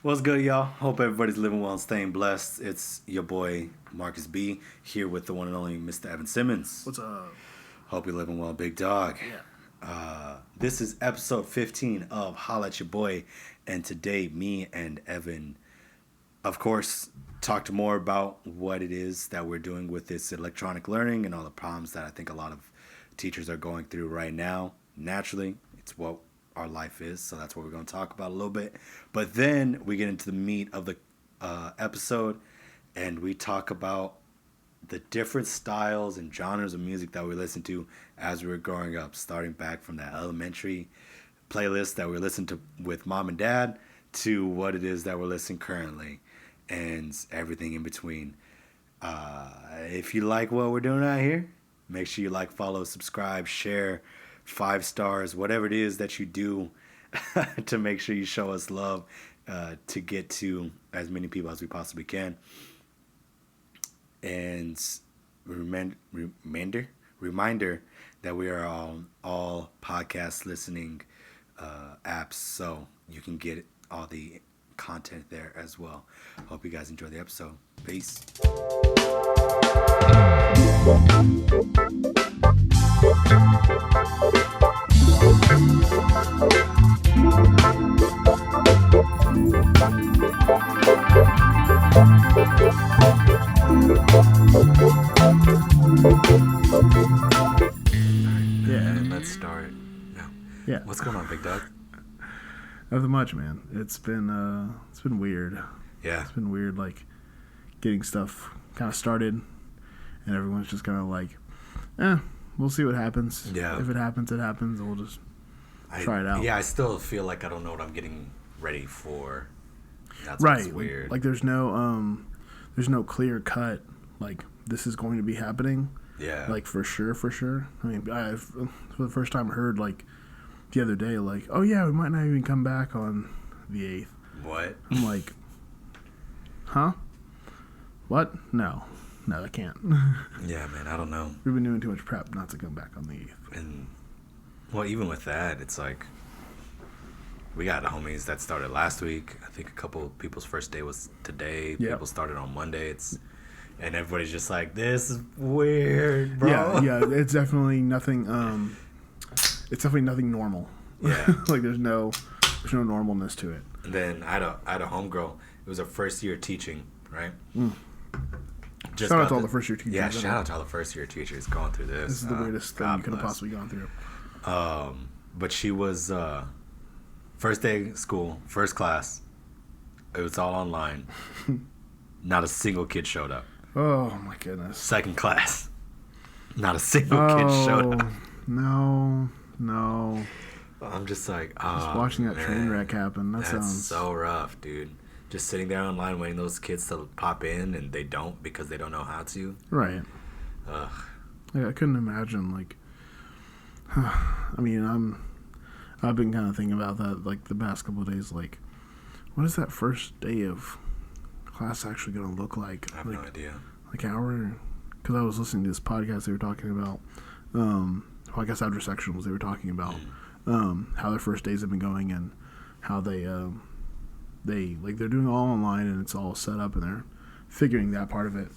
What's good, y'all? Hope everybody's living well and staying blessed. It's your boy Marcus B here with the one and only Mr. Evan Simmons. What's up? Hope you're living well, big dog. Yeah. This is episode 15 of Holla At Yuh Boi, and today me and Evan, of course, talked more about what it is that we're doing with this electronic learning and all the problems that I think a lot of teachers are going through right now. Naturally, it's what our life is, so that's what we're going to talk about a little bit. But then we get into the meat of the episode, and we talk about the different styles and genres of music that we listened to as we were growing up, starting back from that elementary playlist that we listened to with mom and dad to what it is that we're listening currently and everything in between. If you like what we're doing out here, make sure you like, follow, subscribe, share, 5 stars, whatever it is that you do to make sure you show us love to get to as many people as we possibly can. And reminder that we are on all podcast listening apps, so you can get all the content there as well. Hope you guys enjoy the episode. Peace. Yeah. Let's start. Yeah. What's going on, big dog? Nothing much, man. It's been weird. Yeah. It's been weird, like getting stuff kind of started, and everyone's just kind of like, we'll see what happens. Yeah. If it happens, it happens. We'll just try it out. Yeah, I still feel like I don't know what I'm getting ready for. That's right. what's weird. Like there's no clear cut like this is going to be happening. Yeah. Like for sure. I mean, I've for the first time heard like the other day, like, oh yeah, we might not even come back on the 8th. What? I'm like, huh? What? No, I can't. Yeah, man, I don't know. We've been doing too much prep not to come back on the 8th. And, well, even with that, it's like, we got homies that started last week. I think a couple people's first day was today. Yep. People started on Monday. And everybody's just like, this is weird, bro. Yeah, it's definitely nothing. It's definitely nothing normal. Yeah. Like there's no normalness to it. And then I had a homegirl. It was her first year teaching, right? Shout out to all the first year teachers. Yeah, shout out to all the first year teachers going through this. This is the weirdest thing you could have possibly gone through. But she was first day of school, first class. It was all online. Not a single kid showed up. Oh my goodness. Second class. Not a single kid showed up. No. I'm just like, just watching that train wreck happen. That's sounds so rough, dude. Just sitting there online waiting those kids to pop in, and they don't because they don't know how to. Right. Ugh. Yeah, I couldn't imagine, like, I mean, I've been kind of thinking about that, like, the past couple of days, like, what is that first day of class actually going to look like? I have no idea. Like, because I was listening to this podcast, they were talking about, podcast after sectionals, they were talking about how their first days have been going and how they're doing it all online and it's all set up and they're figuring that part of it.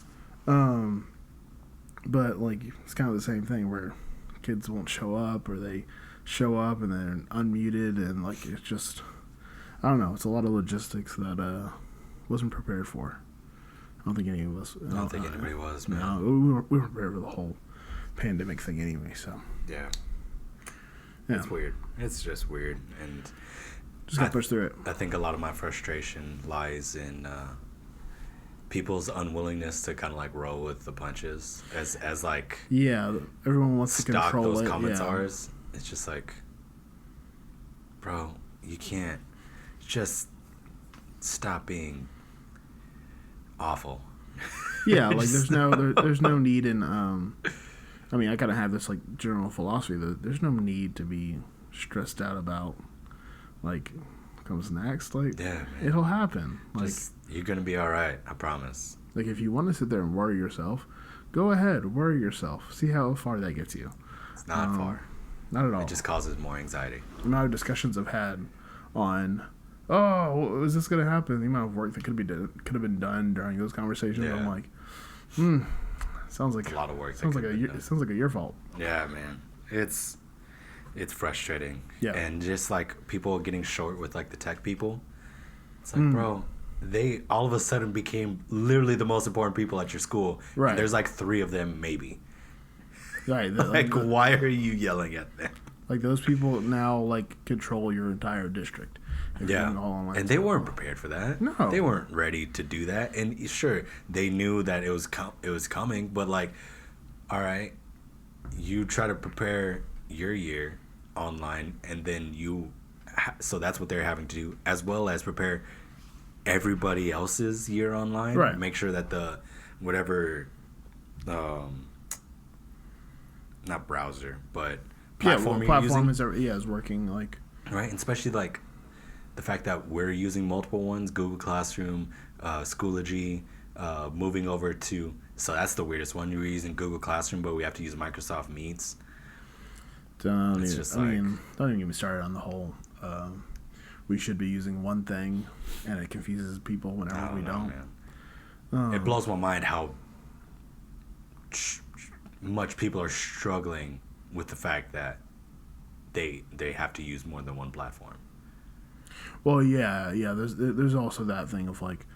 But like it's kind of the same thing where kids won't show up or they show up and they're unmuted and like it's just I don't know. It's a lot of logistics that wasn't prepared for. I don't think any of us. I don't think anybody was, man. No, we were prepared for the whole pandemic thing anyway. So yeah. It's weird. It's just weird, and just gotta push through it. I think a lot of my frustration lies in people's unwillingness to kind of like roll with the punches, as like everyone wants to control those it. comments are. It's just like, bro, you can't just stop being awful. Yeah, like there's no need in I mean, I kind of have this, like, general philosophy that there's no need to be stressed out about, like, what comes next. Like, yeah, man. It'll happen. Like, you're going to be all right, I promise. Like, if you want to sit there and worry yourself, go ahead, worry yourself. See how far that gets you. It's not far. Not at all. It just causes more anxiety. The amount of discussions I've had on, oh, is this gonna happen? The amount of work that could have been done during those conversations. Yeah. I'm like, sounds like a lot of work. Sounds like it sounds like your fault. Yeah, man. It's frustrating. Yeah. And just like people getting short with like the tech people. It's like, bro, they all of a sudden became literally the most important people at your school. Right. And there's like 3 of them maybe. Right. Why are you yelling at them? Like those people now like control your entire district. Yeah. And they weren't prepared for that. No. They weren't ready to do that. And sure, they knew that it was coming, but like, all right, you try to prepare your year online, and then so that's what they're having to do, as well as prepare everybody else's year online. Right. Make sure that the whatever, not browser, but platform you're using, is working like right, and especially like the fact that we're using multiple ones, Google Classroom, Schoology, moving over to, so that's the weirdest one. We're using Google Classroom, but we have to use Microsoft Meets. Don't even get me started on the whole. We should be using one thing, and it confuses people whenever we don't. Man. It blows my mind how much people are struggling with the fact that they have to use more than one platform. Well, yeah. There's also that thing of like,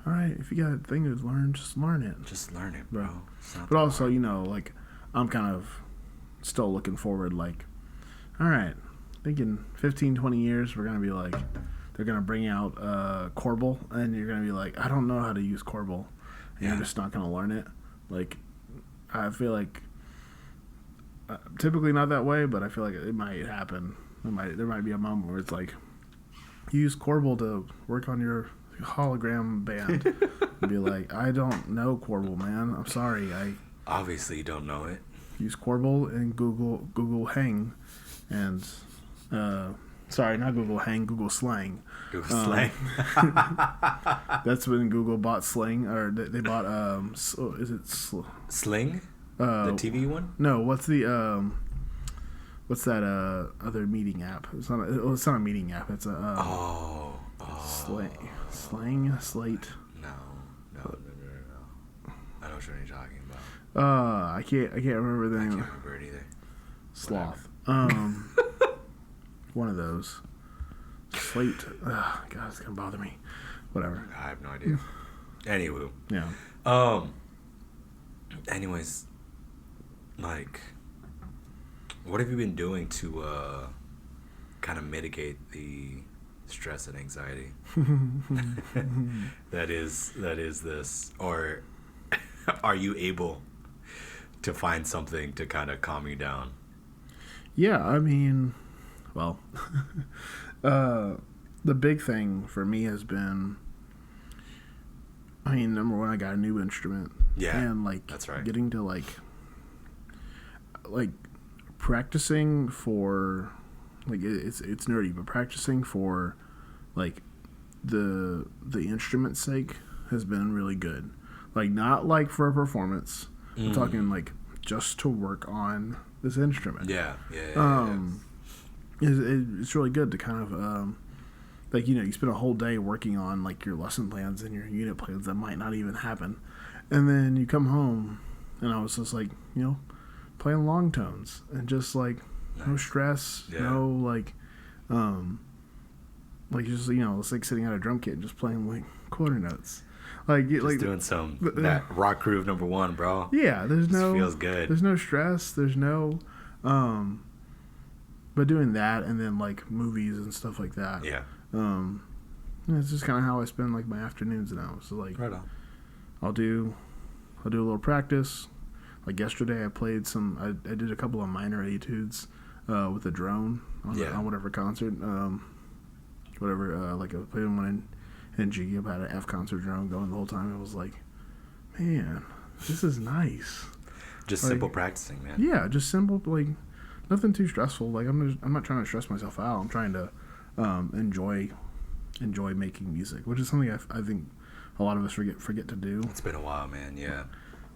all right, if you got a thing to learn, just learn it. Just learn it, bro. But also, like, I'm kind of still looking forward, like, all right, I think in 15, 20 years, we're going to be like, they're going to bring out Corbel, and you're going to be like, I don't know how to use Corbel, and you're just not going to learn it. Like, I feel like, typically not that way, but I feel like it might happen. There might be a moment where it's like, use Corbel to work on your hologram band. And be like, I don't know Corbel, man. I'm sorry. Obviously you don't know it. Use Corbel and Google Hang, and sorry, not Google Hang, Google Slang. Google Slang. That's when Google bought Sling, or they bought is it Sling? The TV one? No, what's that other meeting app? It's not a meeting app. It's a Slang, Slate. No. I don't know what you're talking about. I can't remember the name. I can't remember it either. Sloth. One of those. Slate. God, it's gonna bother me. Whatever. I have no idea. Anywho. Yeah. Anyways, like, what have you been doing to kind of mitigate the stress and anxiety that is this, or are you able to find something to kind of calm you down? Yeah, I mean, well, the big thing for me has been, I mean, number one, I got a new instrument. Yeah, and like, that's right. Getting to like practicing for, like, it's nerdy, but practicing for like the instrument's sake has been really good. Like, not like for a performance. I'm talking like just to work on this instrument. Yeah. It's really good to kind of like, you spend a whole day working on like your lesson plans and your unit plans that might not even happen, and then you come home, and I was just like, playing long tones and just like no stress, no like just it's like sitting at a drum kit and just playing like quarter notes, like doing some that rock groove number one, bro. Yeah, feels good. There's no stress. There's no but doing that, and then like movies and stuff like that. Yeah. It's just kind of how I spend like my afternoons now. So like, right on. I'll do a little practice. Like yesterday, I played I did a couple of minor etudes with a drone on whatever concert. Like I played one in G. I had an F concert drone going the whole time. It was like, man, this is nice. Just like, simple practicing, man. Yeah, just simple, like nothing too stressful. Like I'm not trying to stress myself out. I'm trying to enjoy making music, which is something I think a lot of us forget to do. It's been a while, man. Yeah.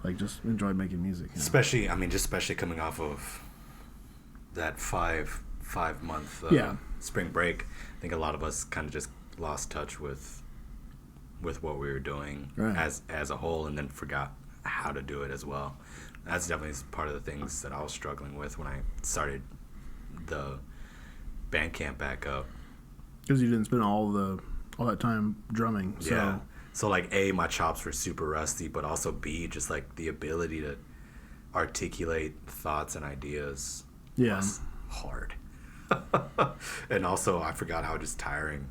Like, just enjoy making music. Especially coming off of that five month spring break. I think a lot of us kind of just lost touch with what we were doing right. as a whole, and then forgot how to do it as well. That's definitely part of the things that I was struggling with when I started the band camp back up. Because you didn't spend all that time drumming. So. Yeah. So like A, my chops were super rusty, but also B, just like the ability to articulate thoughts and ideas was hard. And also I forgot how just tiring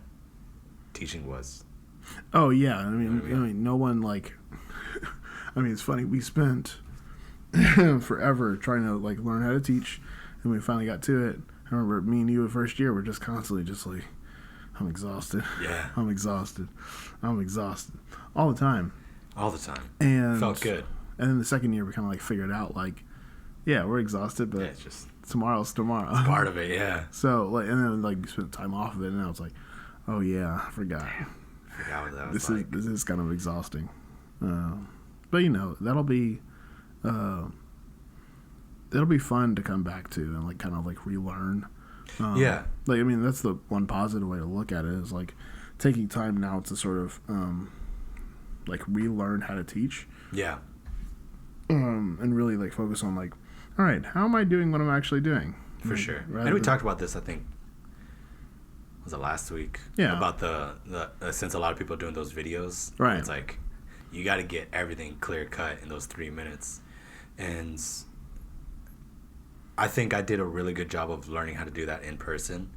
teaching was. Oh yeah, I mean, no one like. I mean, it's funny. We spent forever trying to like learn how to teach, and we finally got to it. I remember me and you the first year were just constantly just like, I'm exhausted. Yeah, I'm exhausted all the time. And felt good. And then the second year we kind of like figured out like, yeah, we're exhausted, but it's just tomorrow's tomorrow. It's part of it, yeah. So like, and then like we spent time off of it, and I was like, oh yeah, I forgot. What that was This is kind of exhausting, but you know that'll be fun to come back to and like kind of like relearn. Yeah, like I mean that's the one positive way to look at it is like taking time now to sort of like relearn how to teach. Yeah, and really like focus on like, all right, how am I doing what I'm actually doing? For like, sure. And we talked about this, I think. Was it last week? Yeah. About the since a lot of people are doing those videos, right? It's like you got to get everything clear cut in those 3 minutes, and I think I did a really good job of learning how to do that in person.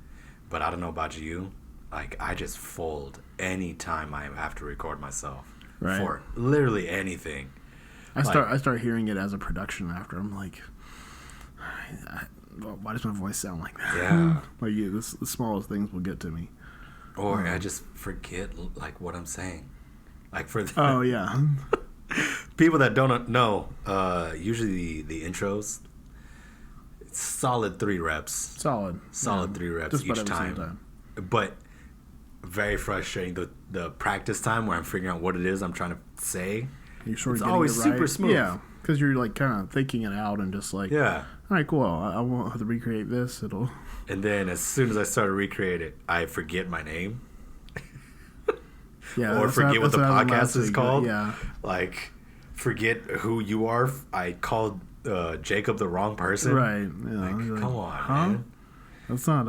But I don't know about you, like I just fold any time I have to record myself for literally anything. I start hearing it as a production after. I'm like, why does my voice sound like that? Yeah. Like the smallest things will get to me. Or I just forget like what I'm saying. Like for oh yeah. People that don't know, usually the intros, it's solid 3 reps. Solid 3 reps just each time. But very frustrating the practice time where I'm figuring out what it is I'm trying to say. You're sort of it's always it right. super smooth. Yeah, because you're like kind of thinking it out and just like, yeah. All right, cool. I won't have to recreate this. It'll. And then as soon as I start to recreate it, I forget my name. Yeah, or forget what the podcast is called. Yeah. Like, forget who you are. I called Jacob the wrong person. Right. Yeah. Like, come on, man. That's not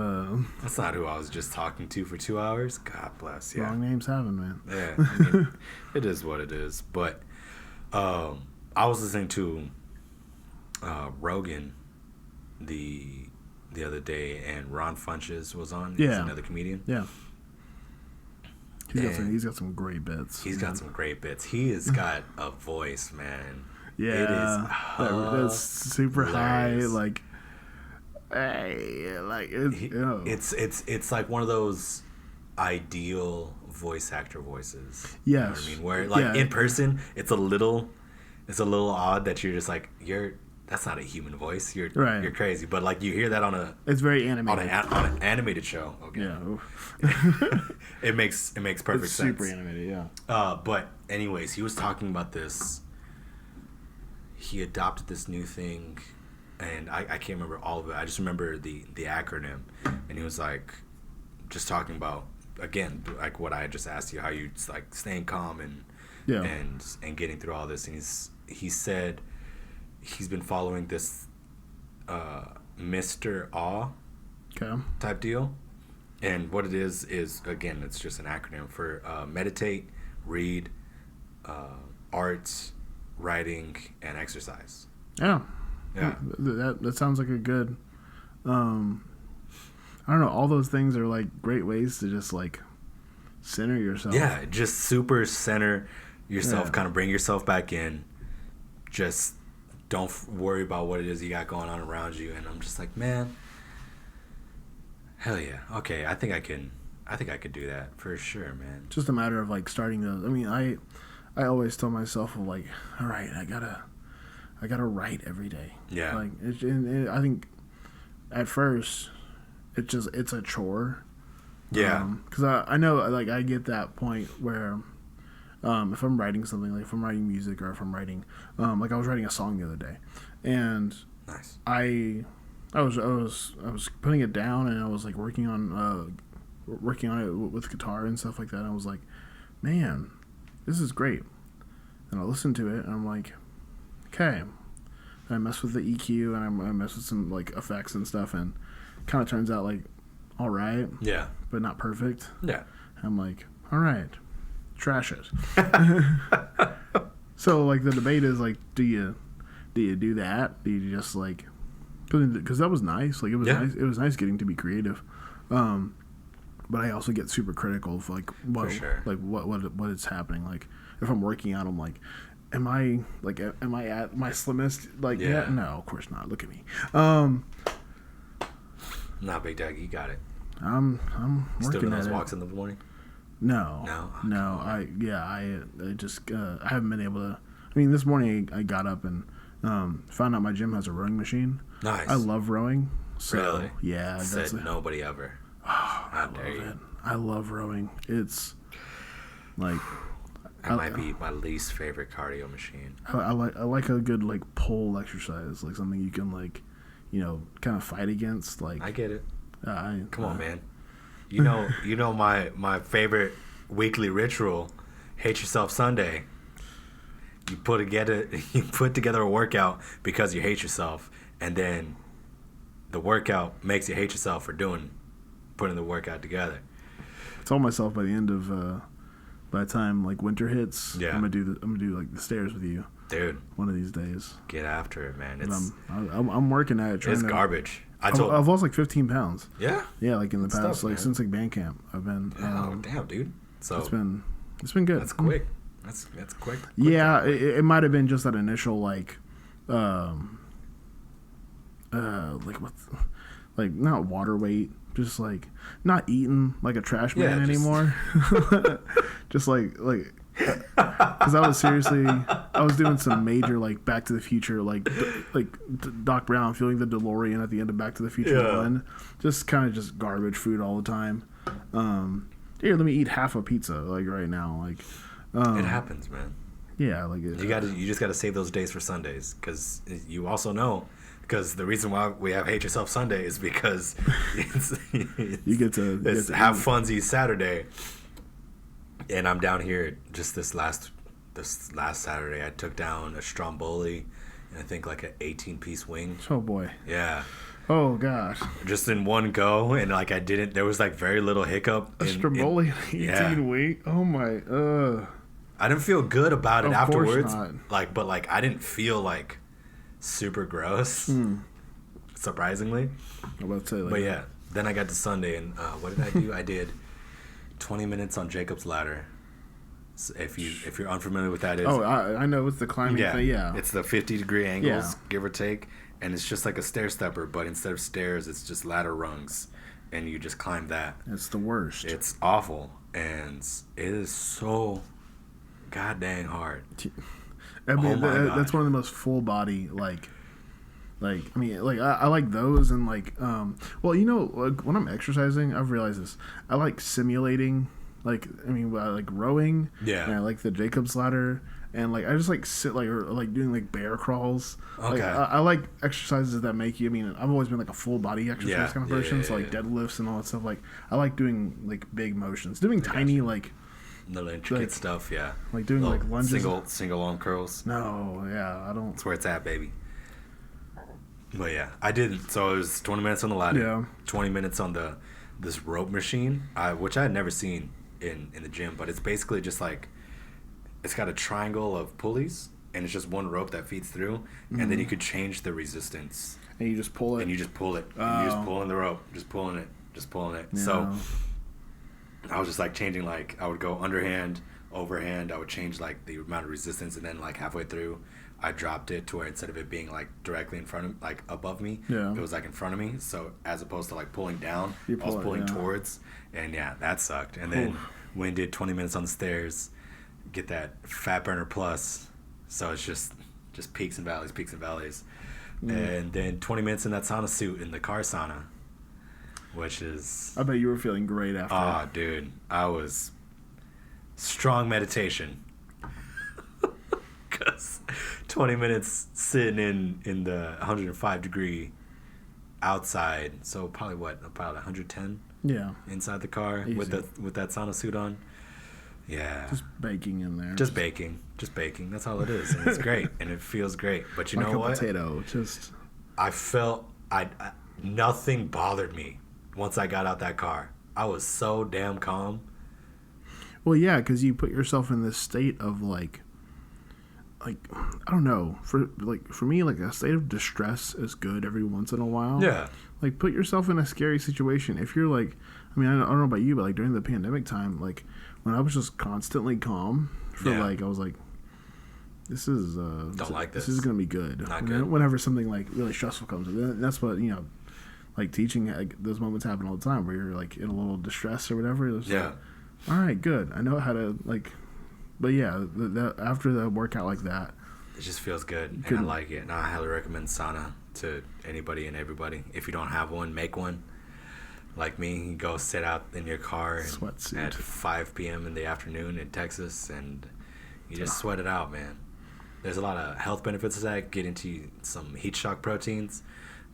who I was just talking to for 2 hours. God bless. Yeah. Wrong names having, man. Yeah. I mean, it is what it is. But I was listening to Rogan the other day, and Ron Funches was on. He's another comedian. Yeah. He's got some great bits. He's got some great bits. He has got a voice, man. Yeah. It is that's super hilarious. High, like, hey, like it's like one of those ideal voice actor voices. Yes. You know what I mean? Where like in person it's a little odd that you're just like that's not a human voice. You're crazy. But like you hear that it's very animated on an animated show. Okay. Yeah. it makes perfect sense. Super animated, yeah. But anyways, he was talking about this. He adopted this new thing, and I can't remember all of it. I just remember the acronym, and he was like just talking about again like what I just asked you, how you like staying calm and getting through all this. And he said he's been following this Mr. Awe type deal, and what it is again it's just an acronym for meditate, read, arts, writing, and exercise. Yeah. That sounds like a good I don't know, all those things are like great ways to just like center yourself. Yeah, just super center yourself, kind of bring yourself back in. Just don't worry about what it is you got going on around you. And I'm just like, man, hell yeah. Okay, I think I could do that for sure, man. Just a matter of like starting those. I mean, I always tell myself like, all right, I gotta write every day. Yeah. Like I think at first it's a chore. Yeah. Because I know like I get that point where if I'm writing something, like if I'm writing music or if I'm writing like I was writing a song the other day, and nice. I was putting it down and I was like working on working on it with guitar and stuff like that. And I was like, man, this is great. And I listened to it, and I'm like, okay. And I messed with the EQ, and I messed with some like effects and stuff, and kind of turns out like all right. Yeah. But not perfect. Yeah. I'm like, all right, trash it. So like the debate is like, do you do that? Do you just like, because that was nice. Like it was nice. It was nice getting to be creative. But I also get super critical of like what is happening. Like if I'm working out, I'm like, am I at my slimmest? Like yeah. No, of course not. Look at me. Nah, Big Doug, you got it. I'm working still doing at those it. walks in the morning. No. I just I haven't been able to. I mean, this morning I got up and found out my gym has a rowing machine. Nice. I love rowing. So, really? Yeah. Said nobody ever. I love it. I love rowing. It's like that might be my least favorite cardio machine. I like a good like pull exercise, like something you can like, kind of fight against. Like I get it. Come on, man. You know my favorite weekly ritual, Hate Yourself Sunday. You put together a workout because you hate yourself, and then the workout makes you hate yourself for putting the workout together. I told myself by the end of by the time like winter hits, yeah. I'm gonna do like the stairs with you, dude. One of these days. Get after it, man. I'm working at it. It's garbage. I've lost like 15 pounds. Yeah. Yeah, like in the past, stuff, like man. since like band camp, I've been. Damn, dude. So it's been good. That's quick. That's quick. Yeah, it might have been just that initial like not water weight, just like not eating like a trash man anymore. Just like because I was doing some major like Back to the Future like Doc Brown feeling the DeLorean at the end of Back to the Future 1, just kind of just garbage food all the time. Here, let me eat half a pizza like right now. Like it happens, man. Yeah, like you just gotta save those days for Sundays, because you also know. Because the reason why we have Hate Yourself Sunday is because you get to have funsies Saturday, and I'm down here just this last Saturday. I took down a Stromboli and I think like an 18-piece wing. Oh boy. Yeah. Oh gosh. Just in one go, and like there was like very little hiccup. A Stromboli 18 wing. Oh my. I didn't feel good about it afterwards. Not. But I didn't feel like super gross, surprisingly. I'm about to say, but yeah, then I got to Sunday, and what did I do? I did 20 minutes on Jacob's Ladder. So if you're unfamiliar with that, I know it's the climbing thing. Yeah, it's the 50-degree angles, give or take, and it's just like a stair stepper, but instead of stairs, it's just ladder rungs, and you just climb that. It's the worst. It's awful, and it is so god dang hard. I mean, that's one of the most full body I like those, and like like when I'm exercising, I've realized this. I like simulating, I like rowing. Yeah. And I like the Jacob's Ladder, and like I just like sit or like doing like bear crawls. Okay. I like exercises that make you. I mean, I've always been like a full body exercise kind of person. So like deadlifts and all that stuff. Like I like doing like big motions, doing tiny like. Little intricate stuff, yeah. Like doing like lunges. Single arm curls. No, yeah, I don't. That's where it's at, baby. But yeah, I did. So it was 20 minutes on the ladder. Yeah. 20 minutes on this rope machine, which I had never seen in the gym. But it's basically just like, it's got a triangle of pulleys, and it's just one rope that feeds through, and then you could change the resistance. And you just pull it. And you just pull it. And you just pulling the rope, just pulling it. Yeah. So I was just like changing, like I would go underhand, overhand. I would change like the amount of resistance, and then like halfway through, I dropped it to where instead of it being like directly in front of, like above me, it was like in front of me. So as opposed to like pulling down, I was pulling towards, and yeah, that sucked. And then we did 20 minutes on the stairs, get that Fat Burner Plus. So it's just peaks and valleys. And then 20 minutes in that sauna suit in the car sauna. Which is... I bet you were feeling great after. Oh, dude. I was... Strong meditation. Because 20 minutes sitting in the 105-degree outside. So probably 110? Yeah. inside the car Easy. with that sauna suit on. Yeah. Just baking in there. Just baking. That's all it is, and it's great, and it feels great. But you like know a what? Potato. Just. I felt nothing bothered me once I got out that car. I was so damn calm. Well, yeah, because you put yourself in this state of like I don't know. For me, like a state of distress is good every once in a while. Yeah. Like put yourself in a scary situation. If you're like, I mean, I don't know about you, but like during the pandemic time, like when I was just constantly calm for like, I was like, this is this is gonna be good. Not good. Whenever something like really stressful comes, and that's what like teaching. Like, those moments happen all the time where you're like in a little distress or whatever. Yeah. Like, all right, good. I know how to like. But yeah, after the workout like that, it just feels good, and I like it. And I highly recommend sauna to anybody and everybody. If you don't have one, make one. Like me, you go sit out in your car at 5 p.m. in the afternoon in Texas, and you just sweat it out, man. There's a lot of health benefits to that. Get into some heat shock proteins.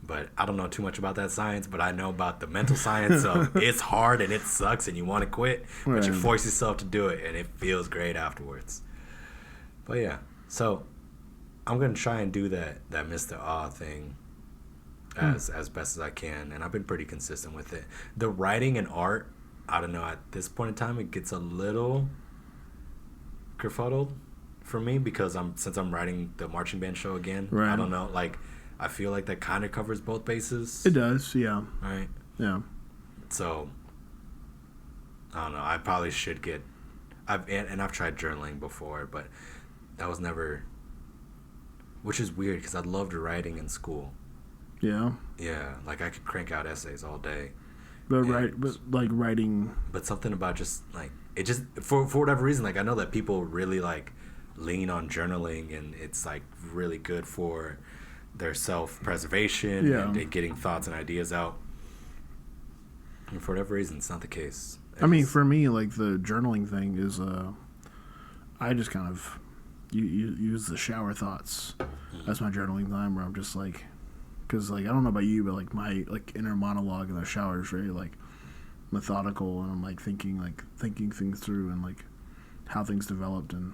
But I don't know too much about that science, but I know about the mental science of it's hard and it sucks and you want to quit, but you force yourself to do it and it feels great afterwards. But yeah, so I'm going to try and do that Mr. Awe thing as best as I can, and I've been pretty consistent with it. The writing and art, I don't know, at this point in time, it gets a little kerfuddled for me because since I'm writing the marching band show again, I don't know, like... I feel like that kind of covers both bases. It does, yeah. Right? Yeah. So, I don't know. I probably should get... I've tried journaling before, but that was never... Which is weird, because I loved writing in school. Yeah? Yeah. Like, I could crank out essays all day. But writing... But something about just, like... It just... For whatever reason, like, I know that people really, like, lean on journaling, and it's, like, really good for... their self-preservation and getting thoughts and ideas out. And for whatever reason, it's not the case. I mean, for me, like, the journaling thing is, I just kind of use the shower thoughts as my journaling time, where I'm just, like, because, like, I don't know about you, but, like, my, like, inner monologue in the shower is very, like, methodical, and I'm, like, thinking things through and, like, how things developed and,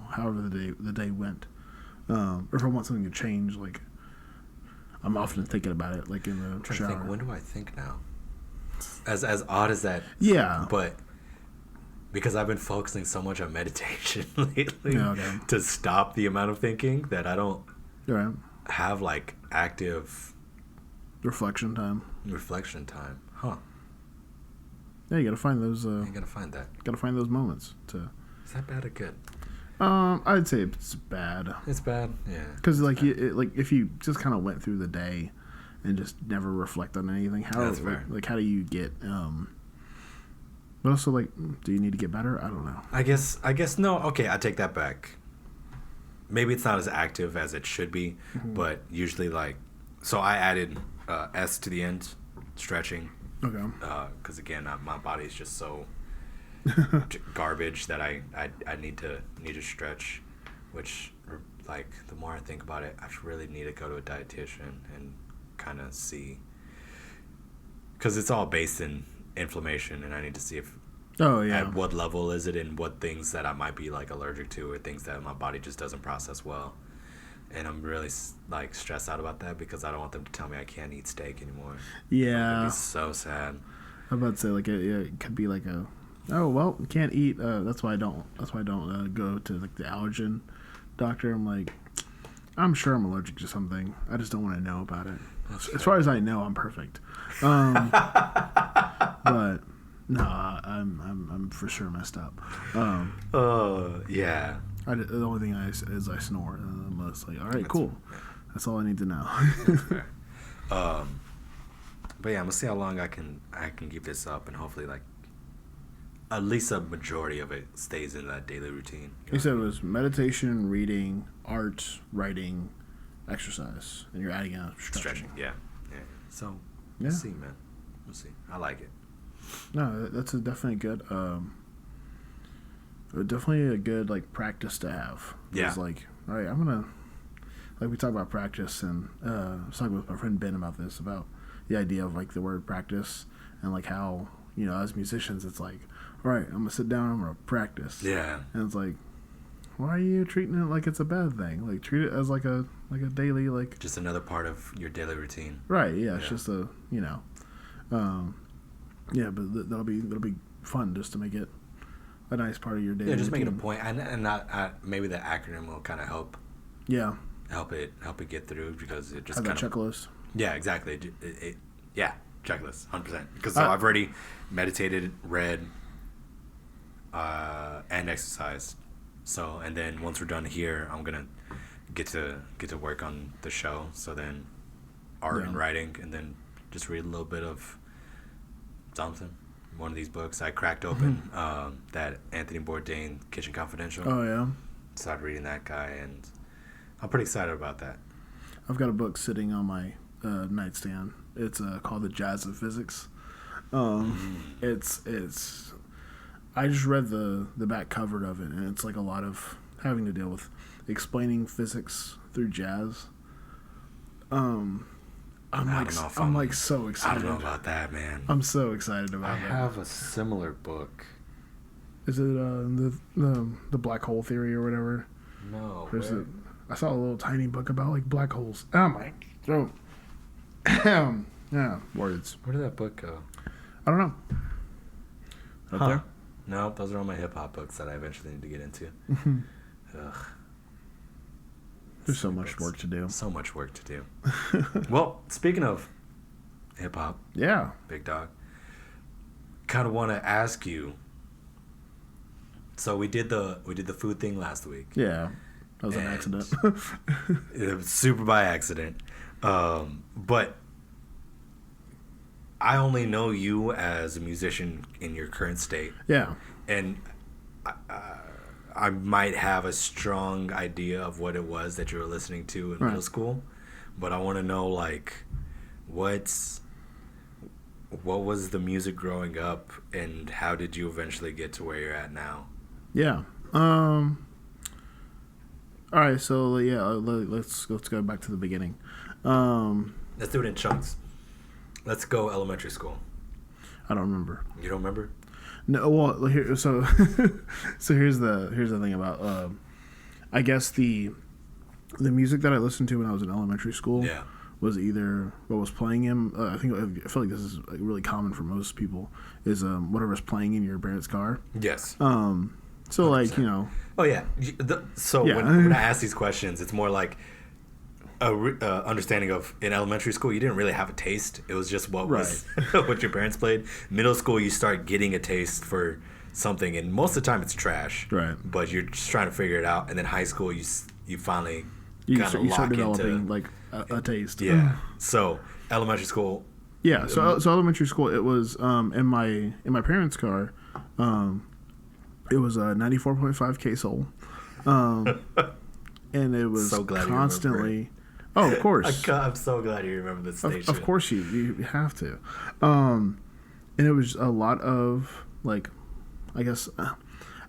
however the day went. Or if I want something to change, like, I'm often thinking about it, like, in the shower. Think, when do I think now? As odd as that. Yeah. But because I've been focusing so much on meditation lately to stop the amount of thinking that I don't have, like, active... reflection time. Huh. Yeah, you gotta find those... you gotta find that. Gotta find those moments to... Is that bad or good? I'd say it's bad. It's bad, yeah. Because like if you just kind of went through the day and just never reflect on anything, how do you get? But also, like, do you need to get better? I don't know. I guess no. Okay, I take that back. Maybe it's not as active as it should be, but usually, like, so I added S to the end, stretching. Okay. Because again, my body's just so. Garbage that I need to stretch, which, like, the more I think about it, I really need to go to a dietitian and kind of see, because it's all based in inflammation, and I need to see if at what level is it, and what things that I might be, like, allergic to, or things that my body just doesn't process well. And I'm really, like, stressed out about that because I don't want them to tell me I can't eat steak anymore. Yeah, I'm gonna be so sad. I'm about to say, like, it could be like a... Oh, well, can't eat. That's why I don't go to, like, the allergen doctor. I'm like, I'm sure I'm allergic to something. I just don't want to know about it. As far as I know, I'm perfect. But no, I'm for sure messed up. Yeah. The only thing is I snore. I'm just like, all right, cool. That's all I need to know. That's fair. But yeah, I'm gonna see how long I can keep this up, and hopefully, like, at least a majority of it stays in that daily routine. You said it was meditation, reading, art, writing, exercise, and you're adding a stretching. Yeah. So, we'll see, man. We'll see. I like it. No, that's definitely good. Definitely a good, like, practice to have. Yeah. It's like, all right, I'm gonna, like, we talk about practice, and I was talking with my friend Ben about this, about the idea of, like, the word practice, and like how, you know, as musicians, it's like, all right, I'm gonna sit down, I'm gonna practice. Yeah. And it's like, why are you treating it like it's a bad thing? Like, treat it as like a daily, like, just another part of your daily routine. Right. Yeah. It's just a, you know, yeah. But that'll be fun just to make it a nice part of your daily. Yeah, just routine. make it a point, and not maybe the acronym will kind of help. Yeah. Help it get through, because it just Have kind that of checklist. Yeah, exactly. Yeah, checklist, 100%. Because I've already meditated, read, and exercised. So, and then once we're done here, I'm gonna get to work on the show. So then, art and writing, and then just read a little bit of something. One of these books. I cracked open that Anthony Bourdain Kitchen Confidential. Oh yeah. Started reading that guy, and I'm pretty excited about that. I've got a book sitting on my nightstand. It's called The Jazz of Physics. It's. I just read the back cover of it, and it's like a lot of having to deal with explaining physics through jazz. I'm so excited. I don't know about that, man. I'm so excited about that. I have a similar book. Is it the black hole theory or whatever? No. Or is it, I saw a little tiny book about like black holes. Oh my throat. Yeah, words. Where did that book go? I don't know. Up there? No, those are all my hip hop books that I eventually need to get into. Ugh. There's so much work to do. So much work to do. Well, speaking of hip hop, Yeah. big dog, kind of want to ask you. So we did the food thing last week. Yeah. That was an accident. It was super by accident. But I only know you as a musician in your current state. Yeah. And I might have a strong idea of what it was that you were listening to in middle school, but I want to know, like, what was the music growing up, and how did you eventually get to where you're at now? Yeah. All right. So yeah, let's go back to the beginning. Let's do it in chunks. Let's go elementary school. I don't remember. You don't remember? No. Well, here. So here's the thing about. I guess the music that I listened to when I was in elementary school. Yeah. Was either what was playing in. I feel like this is really common for most people. Is whatever's playing in your parents' car. Yes. So 100%. Like, you know. Oh yeah. When I ask these questions, it's more like a understanding of, in elementary school you didn't really have a taste. It was just what was what your parents played. Middle school you start getting a taste for something, and most of the time it's trash. Right. But you're just trying to figure it out, and then high school you finally you start developing like a taste. Yeah. So elementary school. Yeah. So elementary school, it was in my parents' car. It was a 94.5 K-Soul, and it was so glad constantly. Oh, of course. I'm so glad you remember this station. Of course you have to. And it was a lot of, like, I guess, I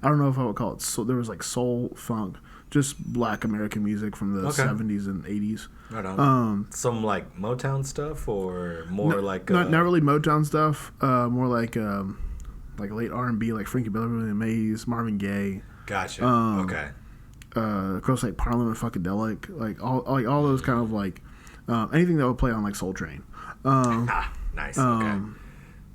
don't know if I would call it. So there was like soul, funk, just black American music from the 70s and 80s. Right on. Some like Motown stuff, or more not really Motown stuff. More like late R&B, like Frankie Beverly and Maze, Marvin Gaye. Gotcha. Okay. Of course, like Parliament Funkadelic, like all those kind of like anything that would play on like Soul Train. Nice. Okay.